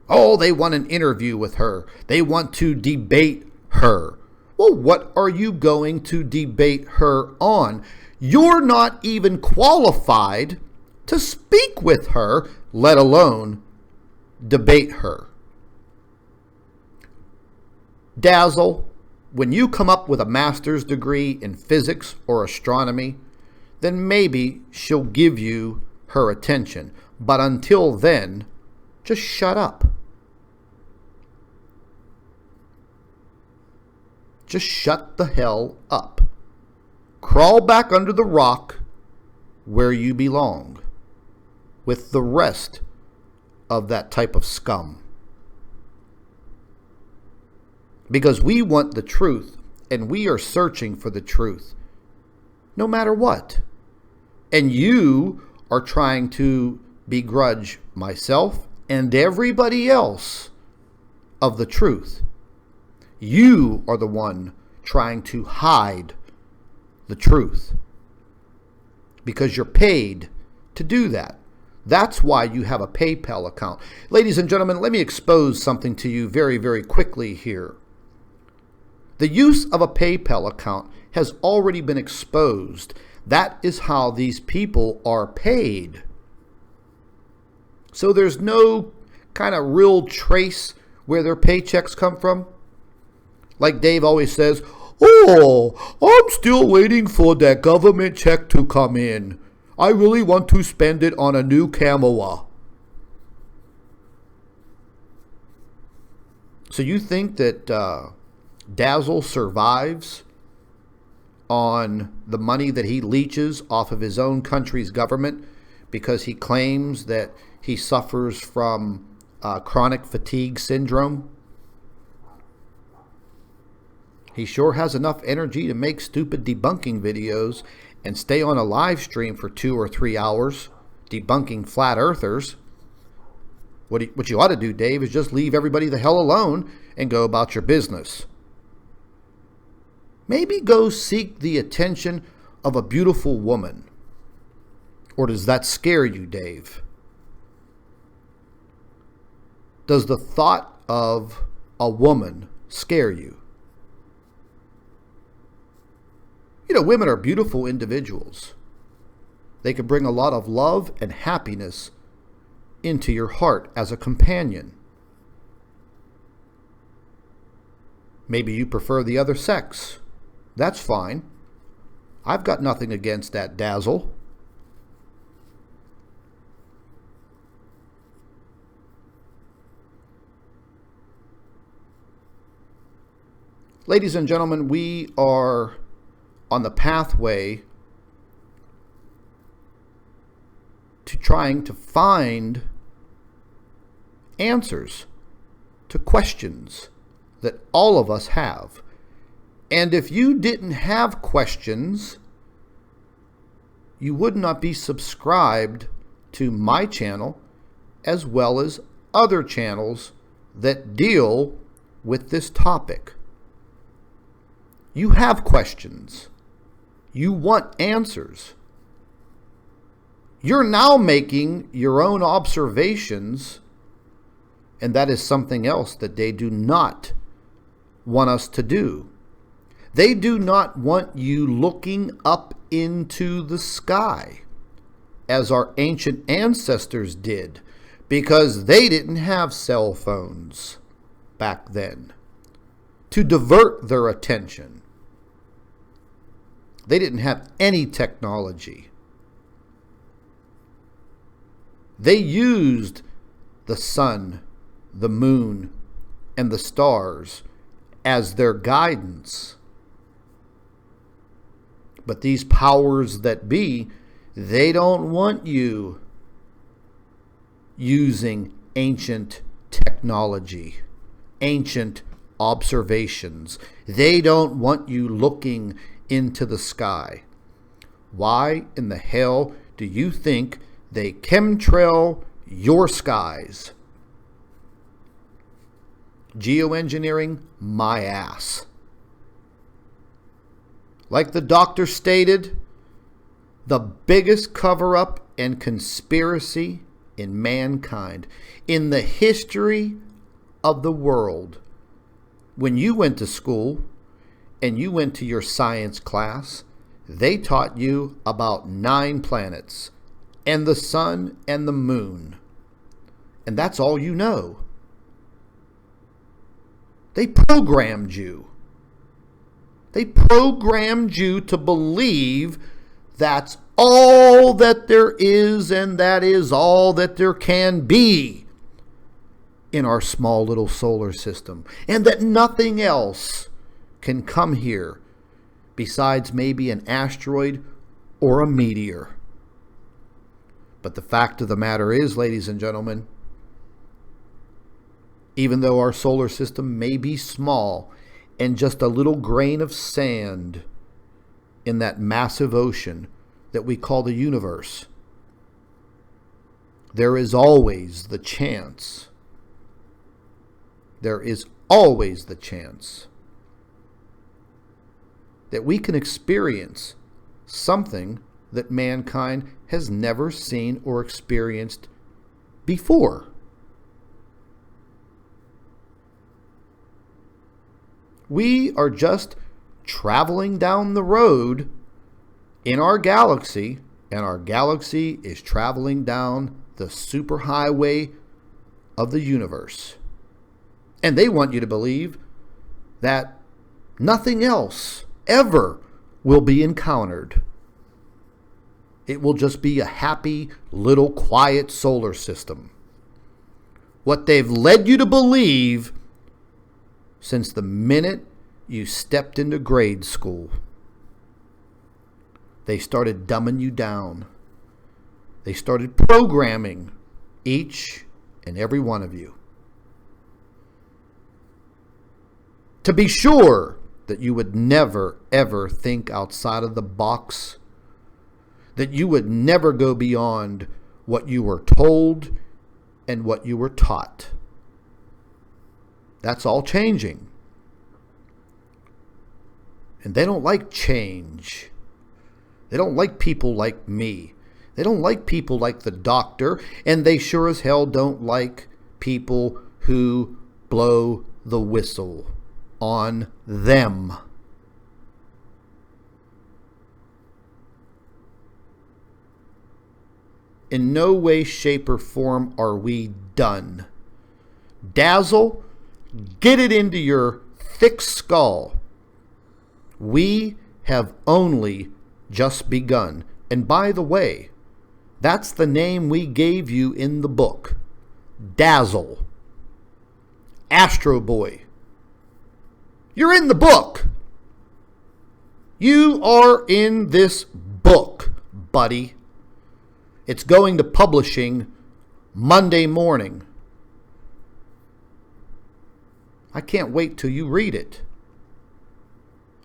Oh, they want an interview with her. They want to debate her. Well, what are you going to debate her on? You're not even qualified to speak with her, let alone debate her. Dazzle, when you come up with a master's degree in physics or astronomy, then maybe she'll give you her attention. But until then, just shut up. Just shut the hell up. Crawl back under the rock where you belong with the rest of that type of scum. Because we want the truth and we are searching for the truth no matter what. And you are trying to begrudge myself and everybody else of the truth. You are the one trying to hide the truth because you're paid to do that. That's why you have a PayPal account. Ladies and gentlemen, let me expose something to you very, very quickly here. The use of a PayPal account has already been exposed. That is how these people are paid. So there's no kind of real trace where their paychecks come from. Like Dave always says, oh, I'm still waiting for that government check to come in. I really want to spend it on a new camera. So you think that Dazzle survives on the money that he leeches off of his own country's government because he claims that he suffers from chronic fatigue syndrome. He sure has enough energy to make stupid debunking videos and stay on a live stream for 2 or 3 hours debunking flat earthers. What you ought to do, Dave, is just leave everybody the hell alone and go about your business. Maybe go seek the attention of a beautiful woman. Or does that scare you, Dave? Does the thought of a woman scare you? You know, women are beautiful individuals. They can bring a lot of love and happiness into your heart as a companion. Maybe you prefer the other sex. That's fine. I've got nothing against that dazzle. Ladies and gentlemen, we are on the pathway to trying to find answers to questions that all of us have. And if you didn't have questions, you would not be subscribed to my channel as well as other channels that deal with this topic. You have questions. You want answers. You're now making your own observations, and that is something else that they do not want us to do. They do not want you looking up into the sky as our ancient ancestors did, because they didn't have cell phones back then to divert their attention. They didn't have any technology. They used the sun, the moon, and the stars as their guidance. But these powers that be, they don't want you using ancient technology, ancient observations. They don't want you looking into the sky. Why in the hell do you think they chemtrail your skies? Geoengineering my ass. Like the doctor stated, the biggest cover-up and conspiracy in mankind, in the history of the world. When you went to school and you went to your science class, they taught you about 9 planets and the sun and the moon. And that's all you know. They programmed you. They programmed you to believe that's all that there is and that is all that there can be in our small little solar system, and that nothing else can come here besides maybe an asteroid or a meteor. But the fact of the matter is, ladies and gentlemen, even though our solar system may be small and just a little grain of sand in that massive ocean that we call the universe, there is always the chance. There is always the chance that we can experience something that mankind has never seen or experienced before. We are just traveling down the road in our galaxy, and our galaxy is traveling down the superhighway of the universe. And they want you to believe that nothing else ever will be encountered. It will just be a happy, little, quiet solar system. What they've led you to believe since the minute you stepped into grade school. they started dumbing you down. They started programming each and every one of you to be sure that you would never, ever think outside of the box, that you would never go beyond what you were told and what you were taught. That's all changing. And they don't like change. They don't like people like me. They don't like people like the doctor, and they sure as hell don't like people who blow the whistle on them. In no way, shape, or form are we done. Dazzle, get it into your thick skull. We have only just begun. And by the way, that's the name we gave you in the book. Dazzle. Astro Boy. You're in the book. You are in this book, buddy. It's going to publishing Monday morning. I can't wait till you read it.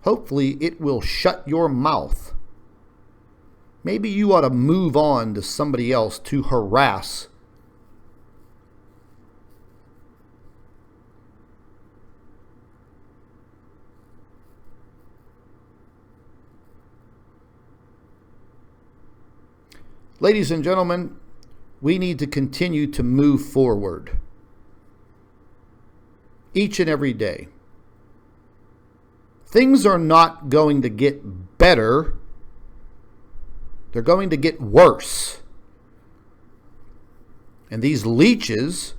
Hopefully it will shut your mouth. Maybe you ought to move on to somebody else to harass. Ladies and gentlemen, we need to continue to move forward each and every day. Things are not going to get better. They're going to get worse. And these leeches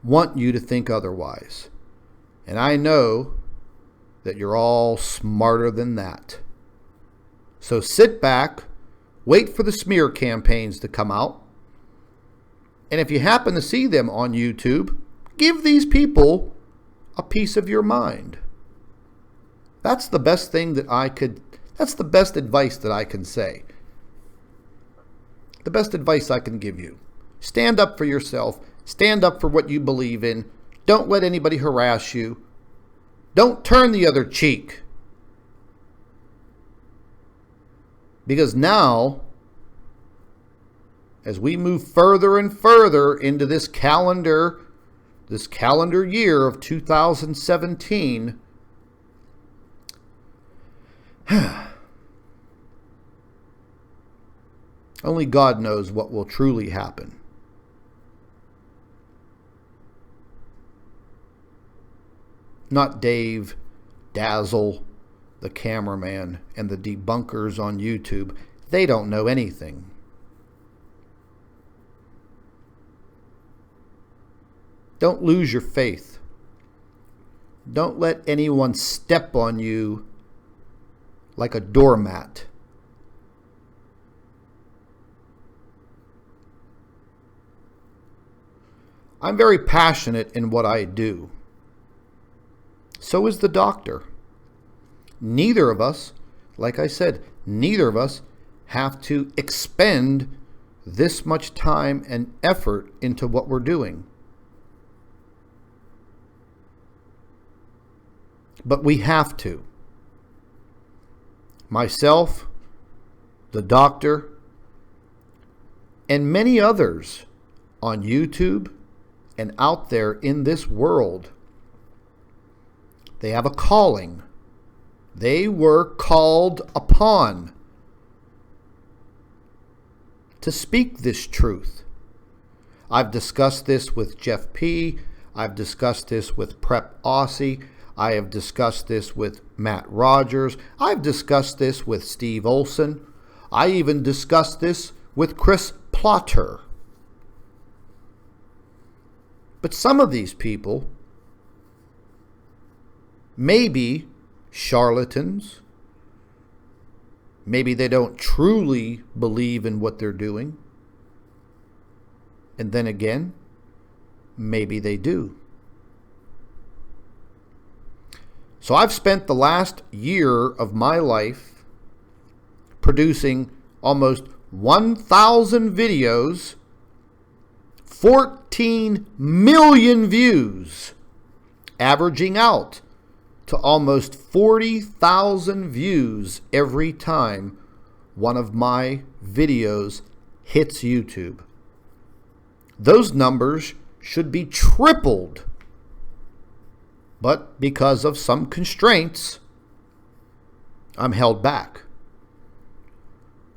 want you to think otherwise. And I know that you're all smarter than that. So sit back, wait for the smear campaigns to come out. And if you happen to see them on YouTube, give these people a piece of your mind. That's the best thing that's the best advice that I can say. The best advice I can give you. Stand up for yourself. Stand up for what you believe in. Don't let anybody harass you. Don't turn the other cheek. Because now, as we move further and further into this calendar year of 2017, only God knows what will truly happen. Not Dave, Dazzle, the cameraman, and the debunkers on YouTube. They don't know anything. Don't lose your faith. Don't let anyone step on you like a doormat. I'm very passionate in what I do. So is the doctor. Neither of us, like I said, neither of us have to expend this much time and effort into what we're doing. But we have to. Myself, the doctor, and many others on YouTube and out there in this world, they have a calling. They were called upon to speak this truth. I've discussed this with Jeff P. I've discussed this with Prep Aussie. I have discussed this with Matt Rogers. I've discussed this with Steve Olson. I even discussed this with Chris Plotter. But some of these people may be charlatans. Maybe they don't truly believe in what they're doing. And then again, maybe they do. So I've spent the last year of my life producing almost 1,000 videos, 14 million views, averaging out to almost 40,000 views every time one of my videos hits YouTube. Those numbers should be tripled, but because of some constraints, I'm held back.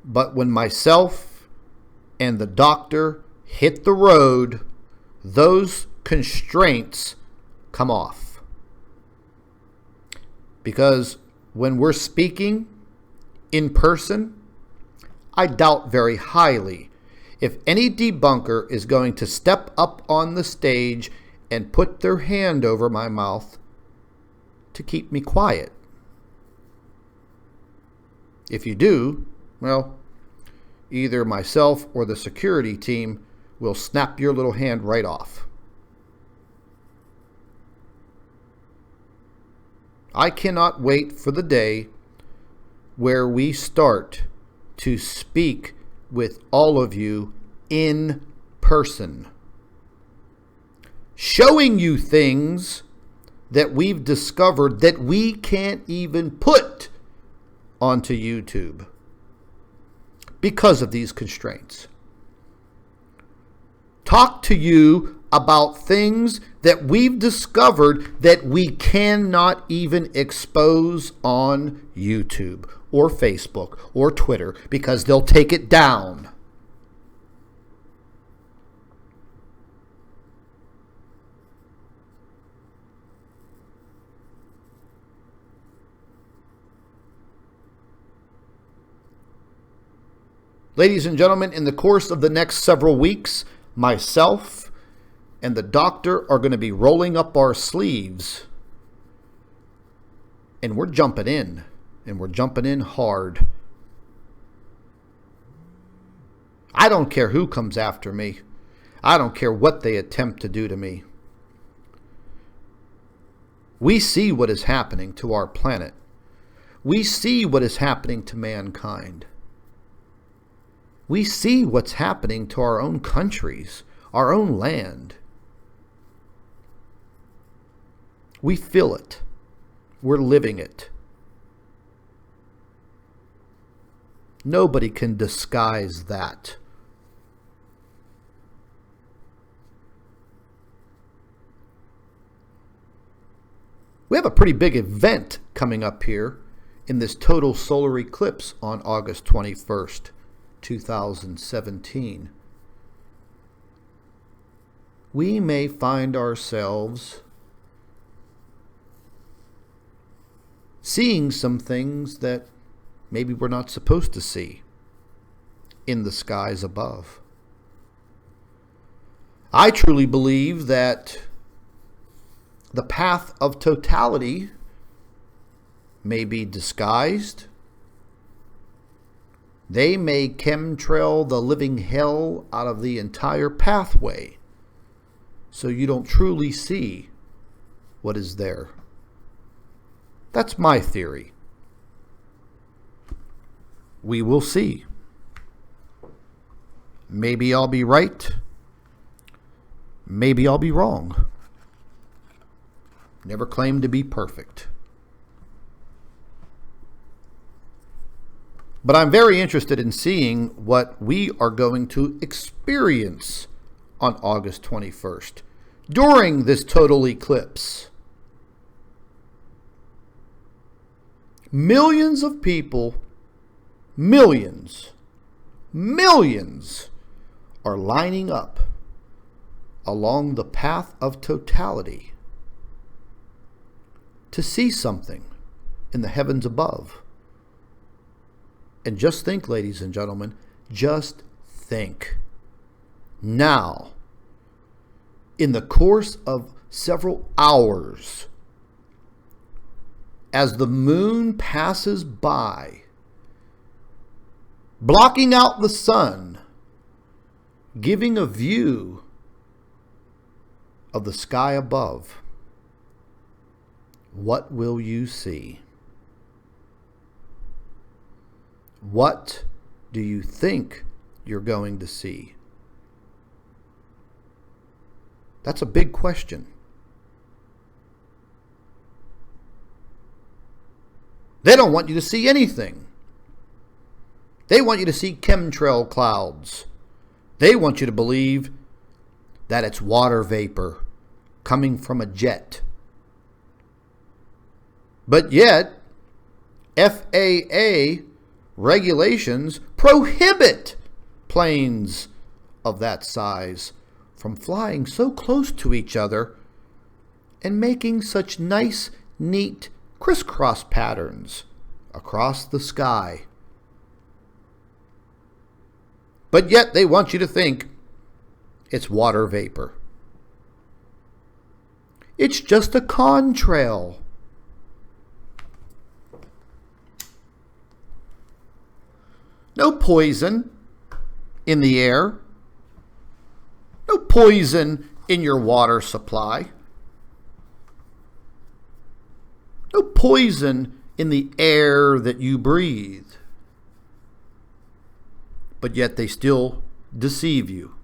But when myself and the doctor hit the road, those constraints come off. Because when we're speaking in person, I doubt very highly if any debunker is going to step up on the stage and put their hand over my mouth to keep me quiet. If you do, well, either myself or the security team will snap your little hand right off. I cannot wait for the day where we start to speak with all of you in person, showing you things that we've discovered that we can't even put onto YouTube because of these constraints. Talk to you about things that we've discovered that we cannot even expose on YouTube or Facebook or Twitter because they'll take it down. Ladies and gentlemen, in the course of the next several weeks, myself and the doctor are going to be rolling up our sleeves, and we're jumping in, and we're jumping in hard. I don't care who comes after me. I don't care what they attempt to do to me. We see what is happening to our planet. We see what is happening to mankind. We see what's happening to our own countries, our own land. We feel it. We're living it. Nobody can disguise that. We have a pretty big event coming up here in this total solar eclipse on August 21st. 2017. We may find ourselves seeing some things that maybe we're not supposed to see in the skies above. I truly believe that the path of totality may be disguised. They may chemtrail the living hell out of the entire pathway so you don't truly see what is there. That's my theory. We will see. Maybe I'll be right. Maybe I'll be wrong. Never claim to be perfect. But I'm very interested in seeing what we are going to experience on August 21st during this total eclipse. Millions of people, millions are lining up along the path of totality to see something in the heavens above. And just think, ladies and gentlemen, just think. Now, in the course of several hours, as the moon passes by, blocking out the sun, giving a view of the sky above, what will you see? What do you think you're going to see? That's a big question. They don't want you to see anything. They want you to see chemtrail clouds. They want you to believe that it's water vapor coming from a jet. But yet, FAA regulations prohibit planes of that size from flying so close to each other and making such nice, neat crisscross patterns across the sky. But yet they want you to think it's water vapor. It's just a contrail. No poison in the air. No poison in your water supply. No poison in the air that you breathe. But yet they still deceive you.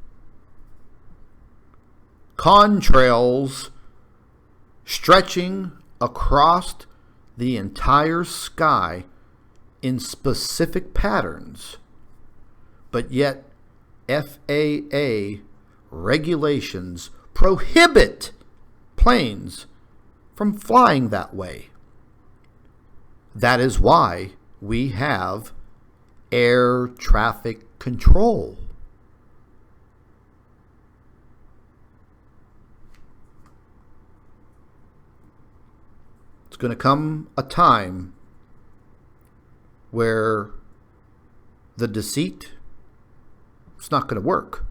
Contrails stretching across the entire sky in specific patterns, but yet FAA regulations prohibit planes from flying that way. That is why we have air traffic control. It's going to come a time where the deceit, it's not going to work.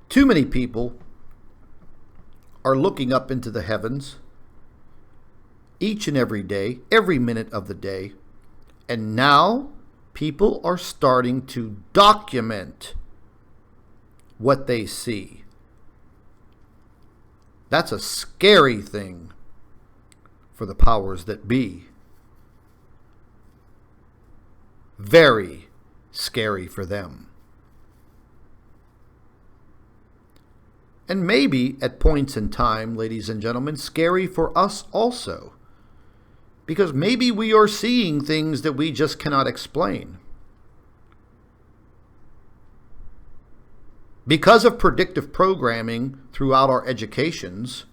Too many people are looking up into the heavens each and every day, every minute of the day, and now people are starting to document what they see. That's a scary thing for the powers that be. Very scary for them. And maybe at points in time, ladies and gentlemen, scary for us also. Because maybe we are seeing things that we just cannot explain. Because of predictive programming throughout our educations,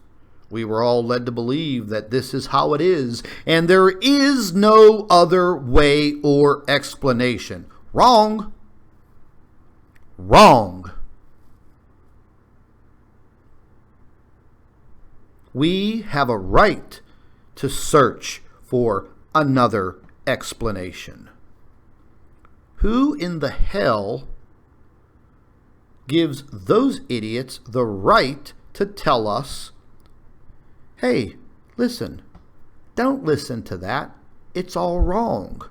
we were all led to believe that this is how it is, and there is no other way or explanation. Wrong. Wrong. We have a right to search for another explanation. Who in the hell gives those idiots the right to tell us, hey, listen, don't listen to that. It's all wrong.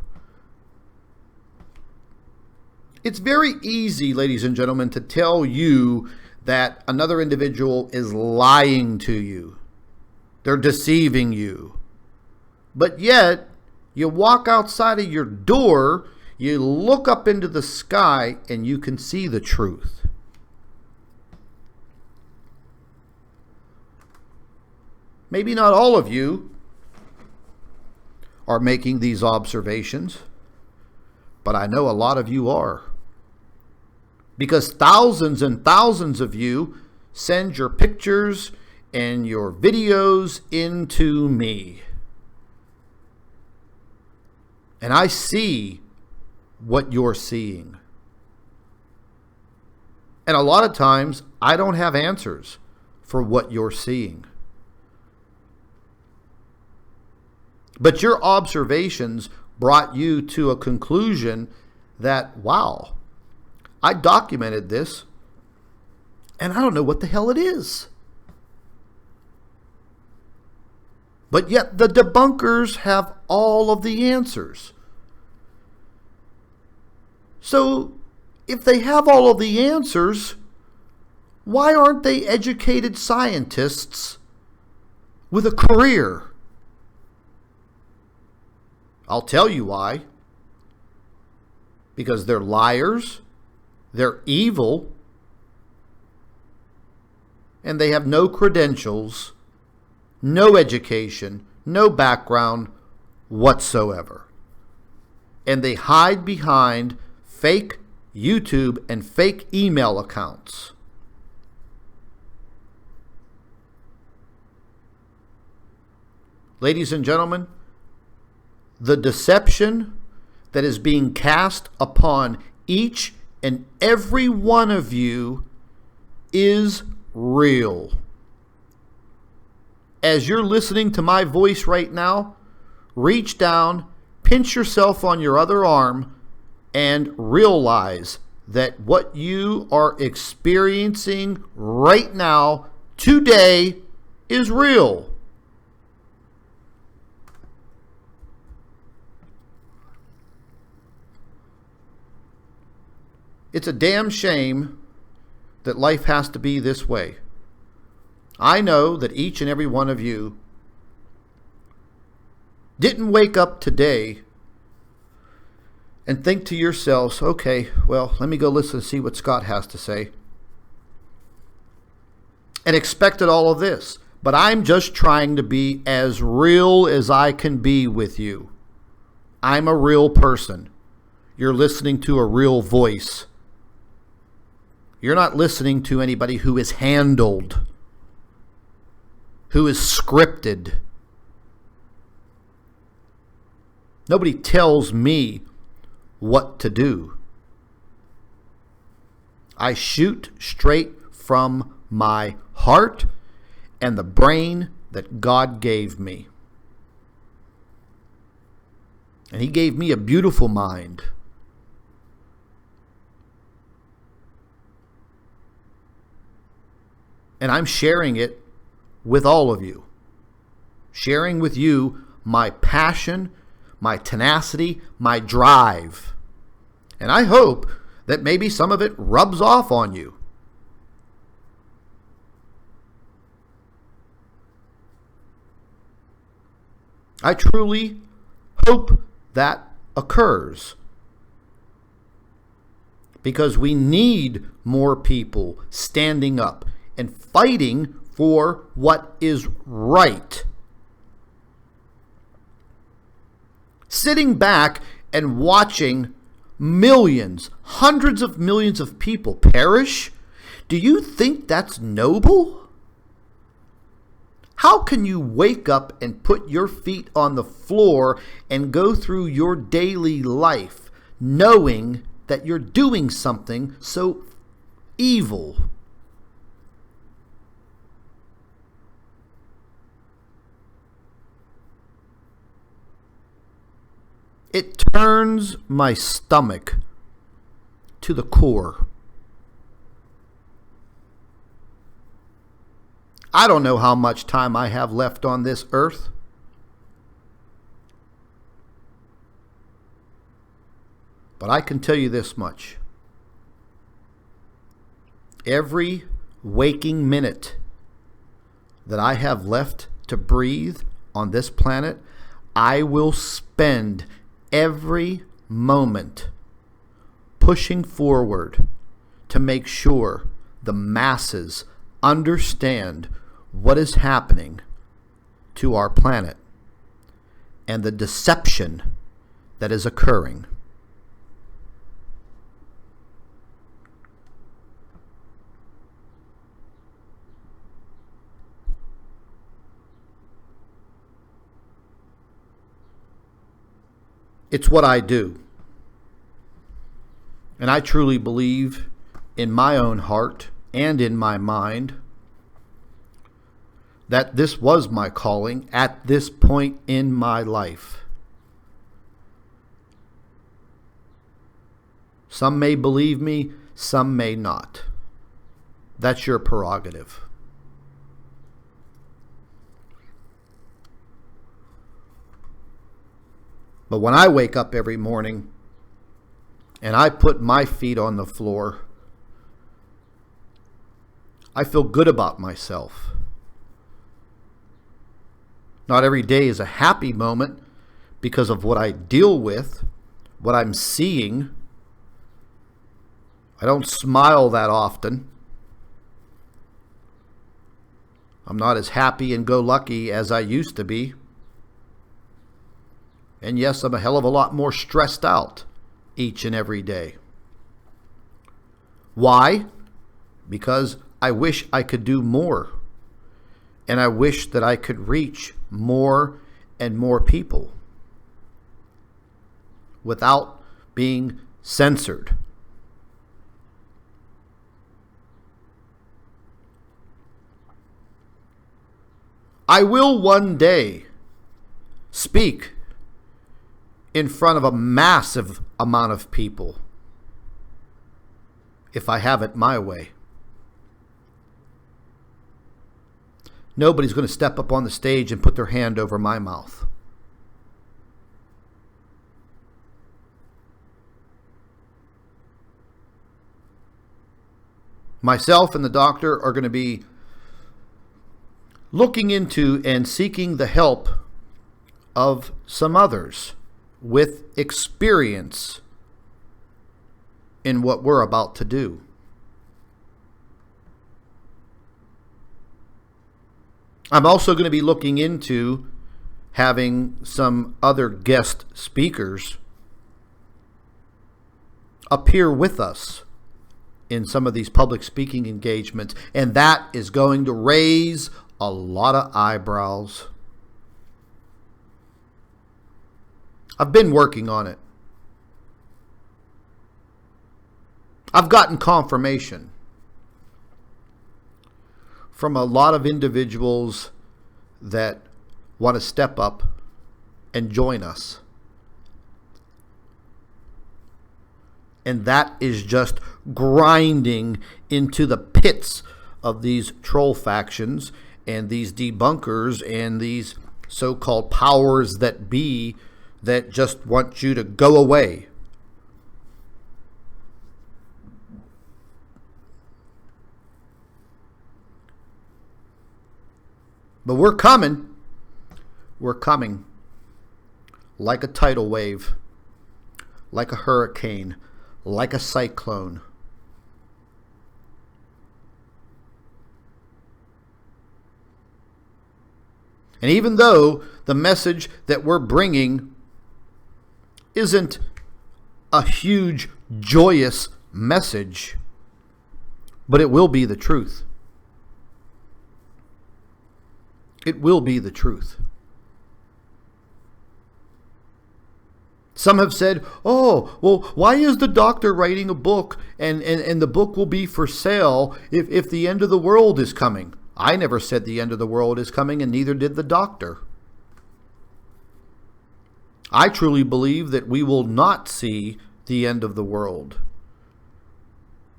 It's very easy, ladies and gentlemen, to tell you that another individual is lying to you. They're deceiving you. But yet, you walk outside of your door, you look up into the sky, and you can see the truth. Maybe not all of you are making these observations, but I know a lot of you are. Because thousands and thousands of you send your pictures and your videos into me. And I see what you're seeing. And a lot of times, I don't have answers for what you're seeing. But your observations brought you to a conclusion that, wow, I documented this, and I don't know what the hell it is. But yet the debunkers have all of the answers. So if they have all of the answers, why aren't they educated scientists with a career? I'll tell you why. Because they're liars, they're evil, and they have no credentials, no education, no background whatsoever. And they hide behind fake YouTube and fake email accounts. Ladies and gentlemen, the deception that is being cast upon each and every one of you is real. As you're listening to my voice right now, reach down, pinch yourself on your other arm, and realize that what you are experiencing right now, today, is real. It's a damn shame that life has to be this way. I know that each and every one of you didn't wake up today and think to yourselves, okay, well, let me go listen to see what Scott has to say, and expected all of this. But I'm just trying to be as real as I can be with you. I'm a real person. You're listening to a real voice. You're not listening to anybody who is handled, who is scripted. Nobody tells me what to do. I shoot straight from my heart and the brain that God gave me. And He gave me a beautiful mind. And I'm sharing it with all of you. Sharing with you my passion, my tenacity, my drive. And I hope that maybe some of it rubs off on you. I truly hope that occurs. Because we need more people standing up and fighting for what is right. Sitting back and watching millions, hundreds of millions of people perish, do you think that's noble? How can you wake up and put your feet on the floor and go through your daily life knowing that you're doing something so evil? It turns my stomach to the core. I don't know how much time I have left on this earth. But I can tell you this much. Every waking minute that I have left to breathe on this planet, I will spend every moment pushing forward to make sure the masses understand what is happening to our planet and the deception that is occurring. It's what I do. And I truly believe in my own heart and in my mind that this was my calling at this point in my life. Some may believe me, some may not. That's your prerogative. But when I wake up every morning and I put my feet on the floor, I feel good about myself. Not every day is a happy moment, because of what I deal with, what I'm seeing. I don't smile that often. I'm not as happy and go lucky as I used to be. And yes, I'm a hell of a lot more stressed out each and every day. Why? Because I wish I could do more. And I wish that I could reach more and more people without being censored. I will one day speak in front of a massive amount of people if I have it my way. Nobody's going to step up on the stage and put their hand over my mouth. Myself and the doctor are going to be looking into and seeking the help of some others with experience in what we're about to do. I'm also going to be looking into having some other guest speakers appear with us in some of these public speaking engagements, and that is going to raise a lot of eyebrows. I've been working on it. I've gotten confirmation from a lot of individuals that want to step up and join us. And that is just grinding into the pits of these troll factions and these debunkers and these so-called powers that be that just want you to go away. But we're coming. We're coming like a tidal wave, like a hurricane, like a cyclone. And even though the message that we're bringing isn't a huge, joyous message, but it will be the truth. It will be the truth. Some have said, oh, well, why is the doctor writing a book and the book will be for sale if the end of the world is coming? I never said the end of the world is coming, and neither did the doctor. I truly believe that we will not see the end of the world.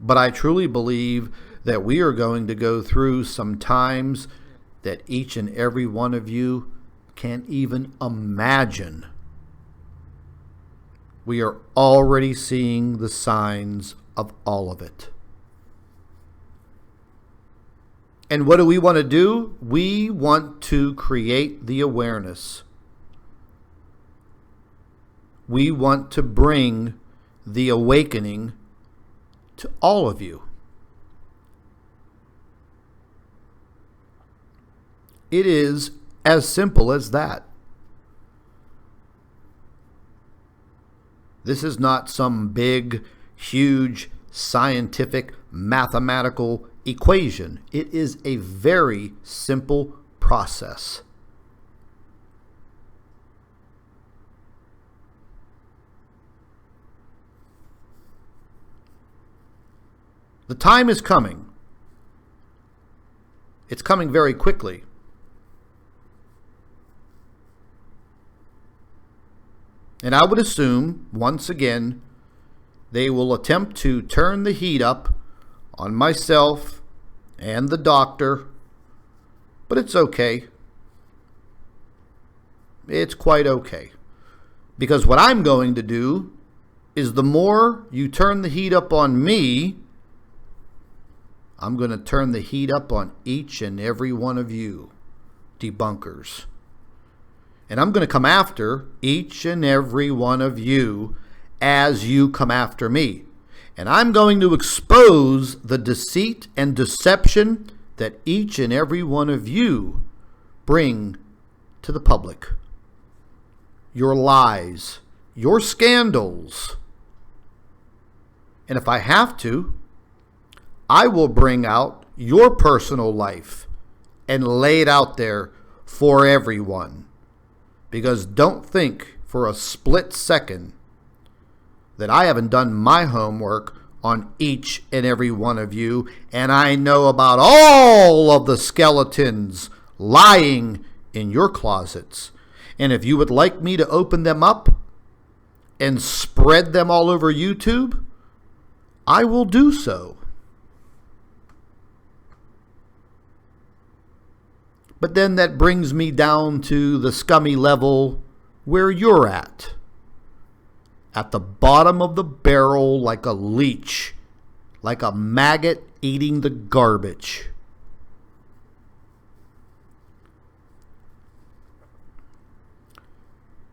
But I truly believe that we are going to go through some times that each and every one of you can't even imagine. We are already seeing the signs of all of it. And what do we want to do? We want to create the awareness. We want to bring the awakening to all of you. It is as simple as that. This is not some big, huge, scientific, mathematical equation. It is a very simple process. The time is coming. It's coming very quickly. And I would assume, once again, they will attempt to turn the heat up on myself and the doctor. But it's okay. It's quite okay. Because what I'm going to do is the more you turn the heat up on me, I'm going to turn the heat up on each and every one of you, debunkers. And I'm going to come after each and every one of you as you come after me. And I'm going to expose the deceit and deception that each and every one of you bring to the public. Your lies, your scandals. And if I have to, I will bring out your personal life and lay it out there for everyone. Because don't think for a split second that I haven't done my homework on each and every one of you, and I know about all of the skeletons lying in your closets. And if you would like me to open them up and spread them all over YouTube, I will do so. But then that brings me down to the scummy level where you're at the bottom of the barrel like a leech, like a maggot eating the garbage.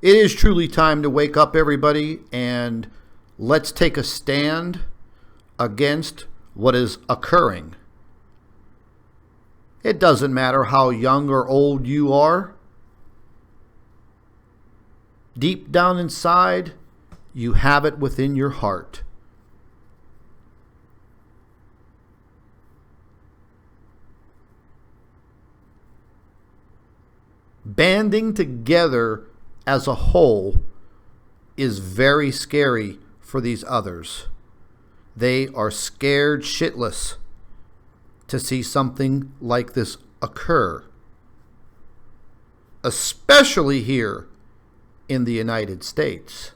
It is truly time to wake up, everybody, and let's take a stand against what is occurring. It doesn't matter how young or old you are. Deep down inside, you have it within your heart. Banding together as a whole is very scary for these others. They are scared shitless to see something like this occur, especially here in the United States.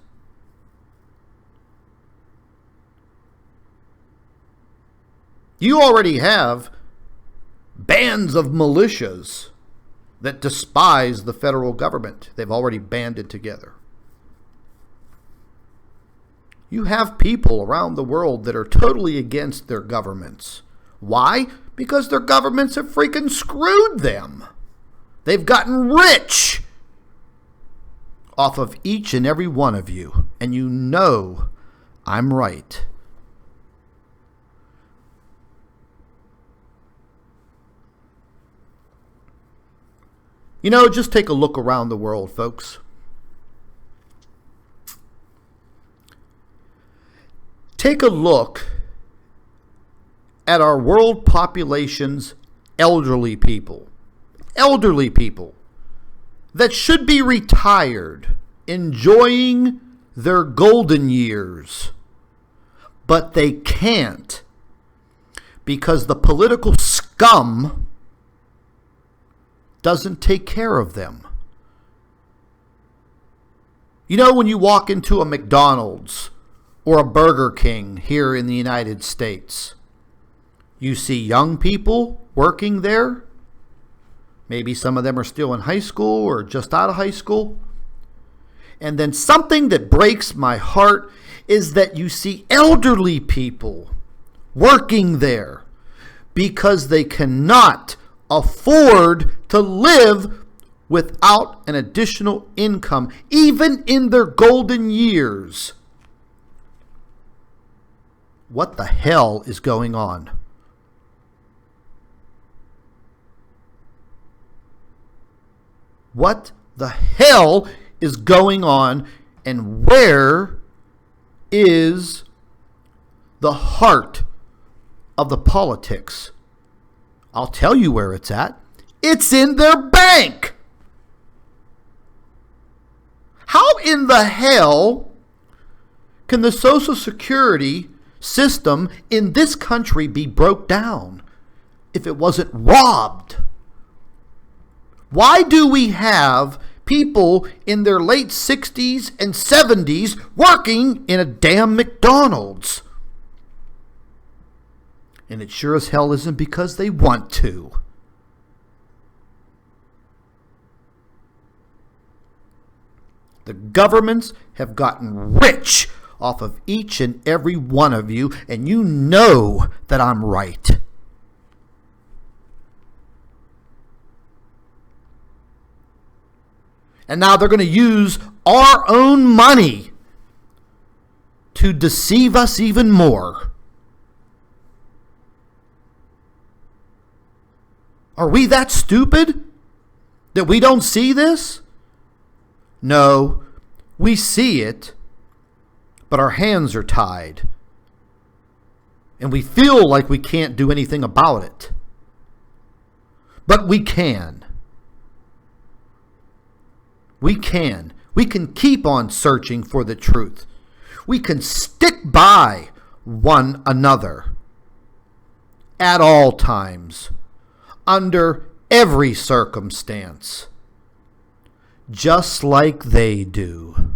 You already have bands of militias that despise the federal government. They've already banded together. You have people around the world that are totally against their governments. Why? Because their governments have freaking screwed them. They've gotten rich off of each and every one of you. And you know I'm right. You know, just take a look around the world, folks. Take a look at our world population's elderly people that should be retired, enjoying their golden years, but they can't because the political scum doesn't take care of them. You know, when you walk into a McDonald's or a Burger King here in the United States, you see young people working there. Maybe some of them are still in high school or just out of high school. And then something that breaks my heart is that you see elderly people working there because they cannot afford to live without an additional income, even in their golden years. What the hell is going on? What the hell is going on, and where is the heart of the politics? I'll tell you where it's at. It's in their bank. How in the hell can the Social Security system in this country be broke down if it wasn't robbed? Why do we have people in their late 60s and 70s working in a damn McDonald's? And it sure as hell isn't because they want to. The governments have gotten rich off of each and every one of you, and you know that I'm right. And now they're going to use our own money to deceive us even more. Are we that stupid that we don't see this? No, we see it, but our hands are tied. And we feel like we can't do anything about it. But we can. We can. We can keep on searching for the truth. We can stick by one another at all times, under every circumstance, just like they do.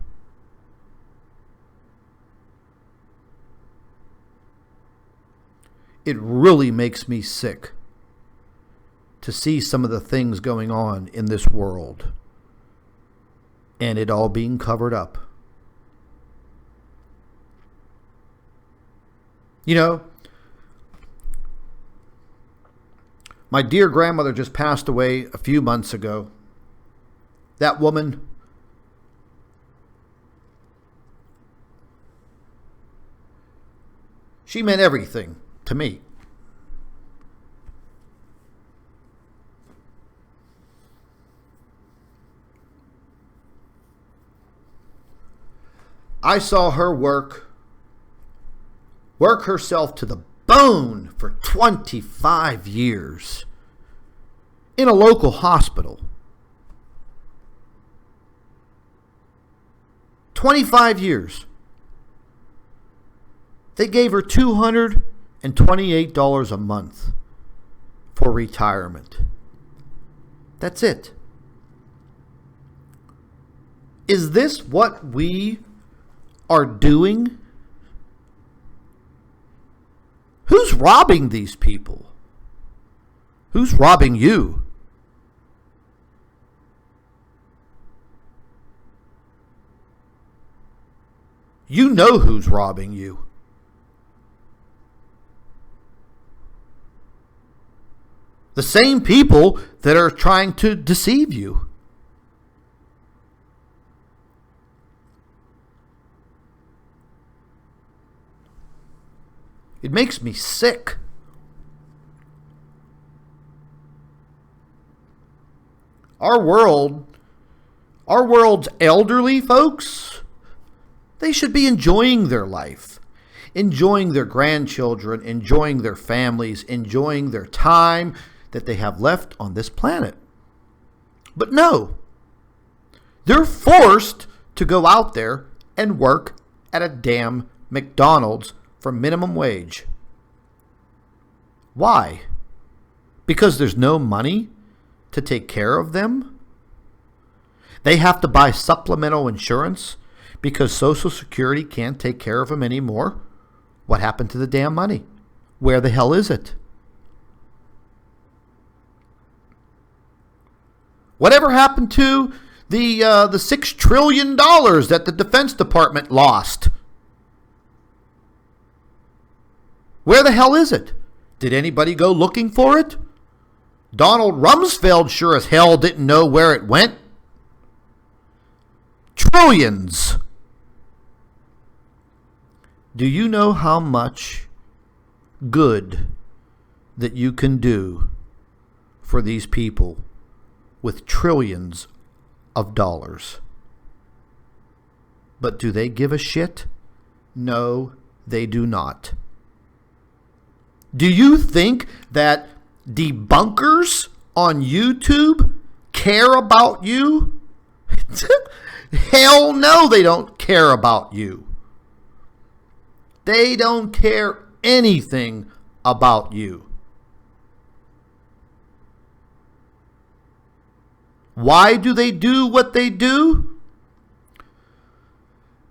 It really makes me sick to see some of the things going on in this world and it all being covered up. You know, my dear grandmother just passed away a few months ago. That woman, she meant everything to me. I saw her work herself to the bone for 25 years in a local hospital. 25 years. They gave her $228 a month for retirement. That's it. Is this what we are doing? Who's robbing these people? Who's robbing you? You know who's robbing you. The same people that are trying to deceive you. It makes me sick. Our world's elderly folks, they should be enjoying their life, enjoying their grandchildren, enjoying their families, enjoying their time that they have left on this planet. But no, they're forced to go out there and work at a damn McDonald's for minimum wage. Why? Because there's no money to take care of them? They have to buy supplemental insurance because Social Security can't take care of them anymore? What happened to the damn money? Where the hell is it? Whatever happened to the $6 trillion that the Defense Department lost? Where the hell is it? Did anybody go looking for it? Donald Rumsfeld sure as hell didn't know where it went. Trillions. Do you know how much good that you can do for these people with trillions of dollars? But do they give a shit? No, they do not. Do you think that debunkers on YouTube care about you? Hell no, they don't care about you. They don't care anything about you. Why do they do what they do?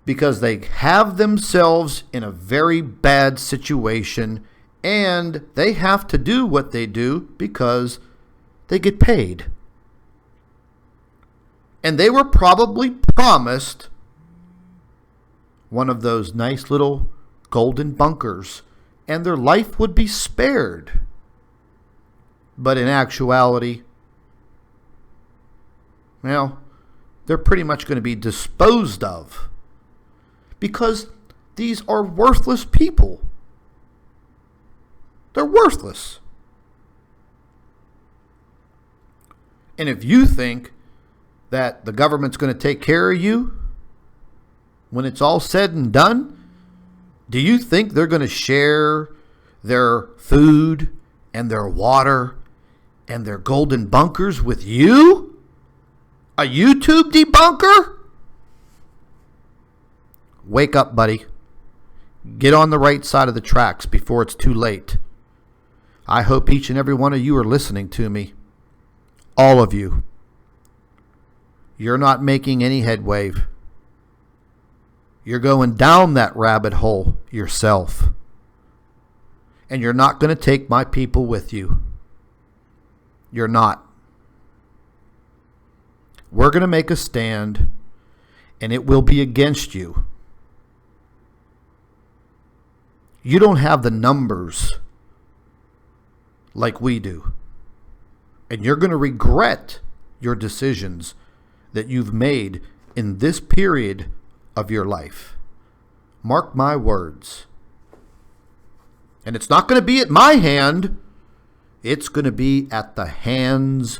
Because they have themselves in a very bad situation, and they have to do what they do because they get paid. And they were probably promised one of those nice little golden bunkers, and their life would be spared. But in actuality, well, they're pretty much going to be disposed of, because these are worthless people. They're worthless. And if you think that the government's going to take care of you when it's all said and done, do you think they're going to share their food and their water and their golden bunkers with you? A YouTube debunker? Wake up, buddy. Get on the right side of the tracks before it's too late. I hope each and every one of you are listening to me. All of you. You're not making any headway. You're going down that rabbit hole yourself. And you're not going to take my people with you. You're not. We're going to make a stand, and it will be against you. You don't have the numbers like we do. And you're going to regret your decisions that you've made in this period of your life. Mark my words. And it's not going to be at my hand. It's going to be at the hands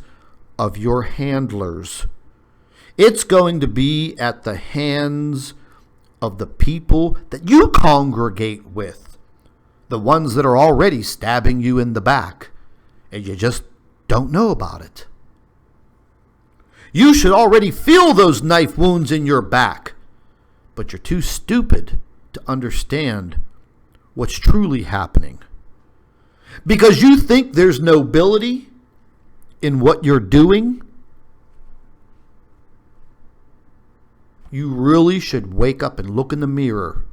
of your handlers. It's going to be at the hands of the people that you congregate with. The ones that are already stabbing you in the back. And you just don't know about it. You should already feel those knife wounds in your back. But you're too stupid to understand what's truly happening. Because you think there's nobility in what you're doing. You really should wake up and look in the mirror.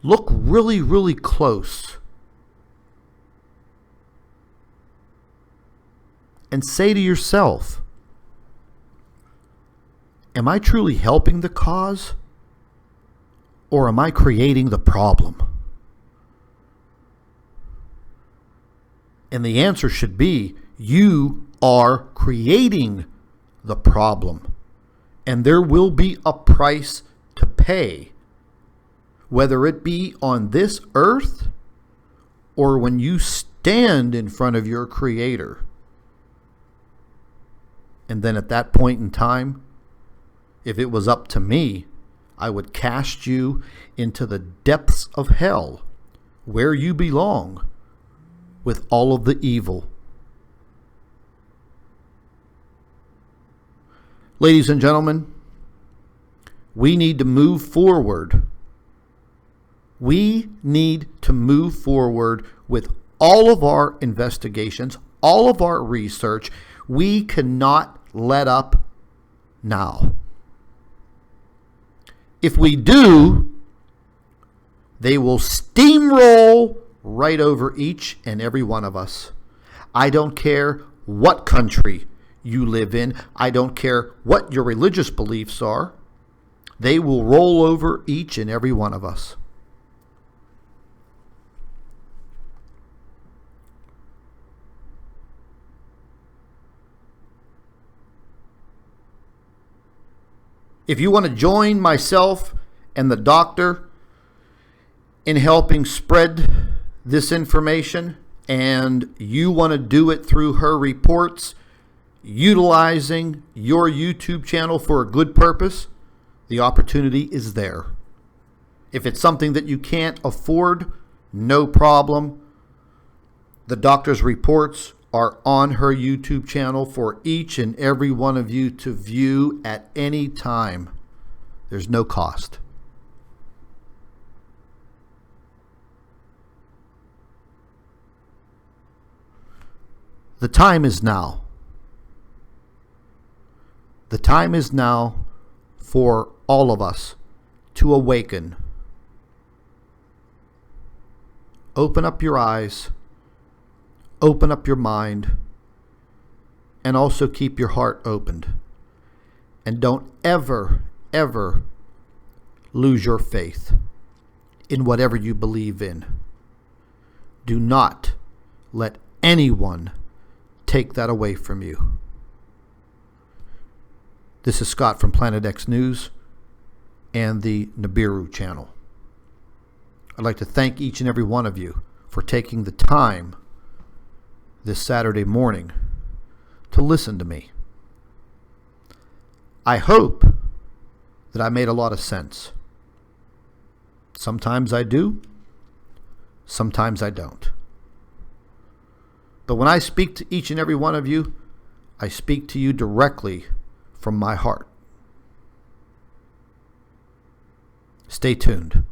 Look really, really close. And say to yourself, am I truly helping the cause? Or am I creating the problem? And the answer should be, you are creating the problem. And there will be a price to pay. Whether it be on this earth or when you stand in front of your Creator. And then at that point in time, if it was up to me, I would cast you into the depths of hell, where you belong, with all of the evil. Ladies and gentlemen, we need to move forward. We need to move forward with all of our investigations, all of our research. We cannot let up now. If we do, they will steamroll right over each and every one of us. I don't care what country you live in. I don't care what your religious beliefs are. They will roll over each and every one of us. If you want to join myself and the doctor in helping spread this information, and you want to do it through her reports, utilizing your YouTube channel for a good purpose, the opportunity is there. If it's something that you can't afford, no problem. The doctor's reports are on her YouTube channel for each and every one of you to view at any time. There's no cost. The time is now. The time is now for all of us to awaken. Open up your eyes. Open up your mind, and also keep your heart opened. And don't ever, ever lose your faith in whatever you believe in. Do not let anyone take that away from you. This is Scott from Planet X News and the Nibiru channel. I'd like to thank each and every one of you for taking the time this Saturday morning to listen to me. I hope that I made a lot of sense. Sometimes I do, sometimes I don't. But when I speak to each and every one of you, I speak to you directly from my heart. Stay tuned.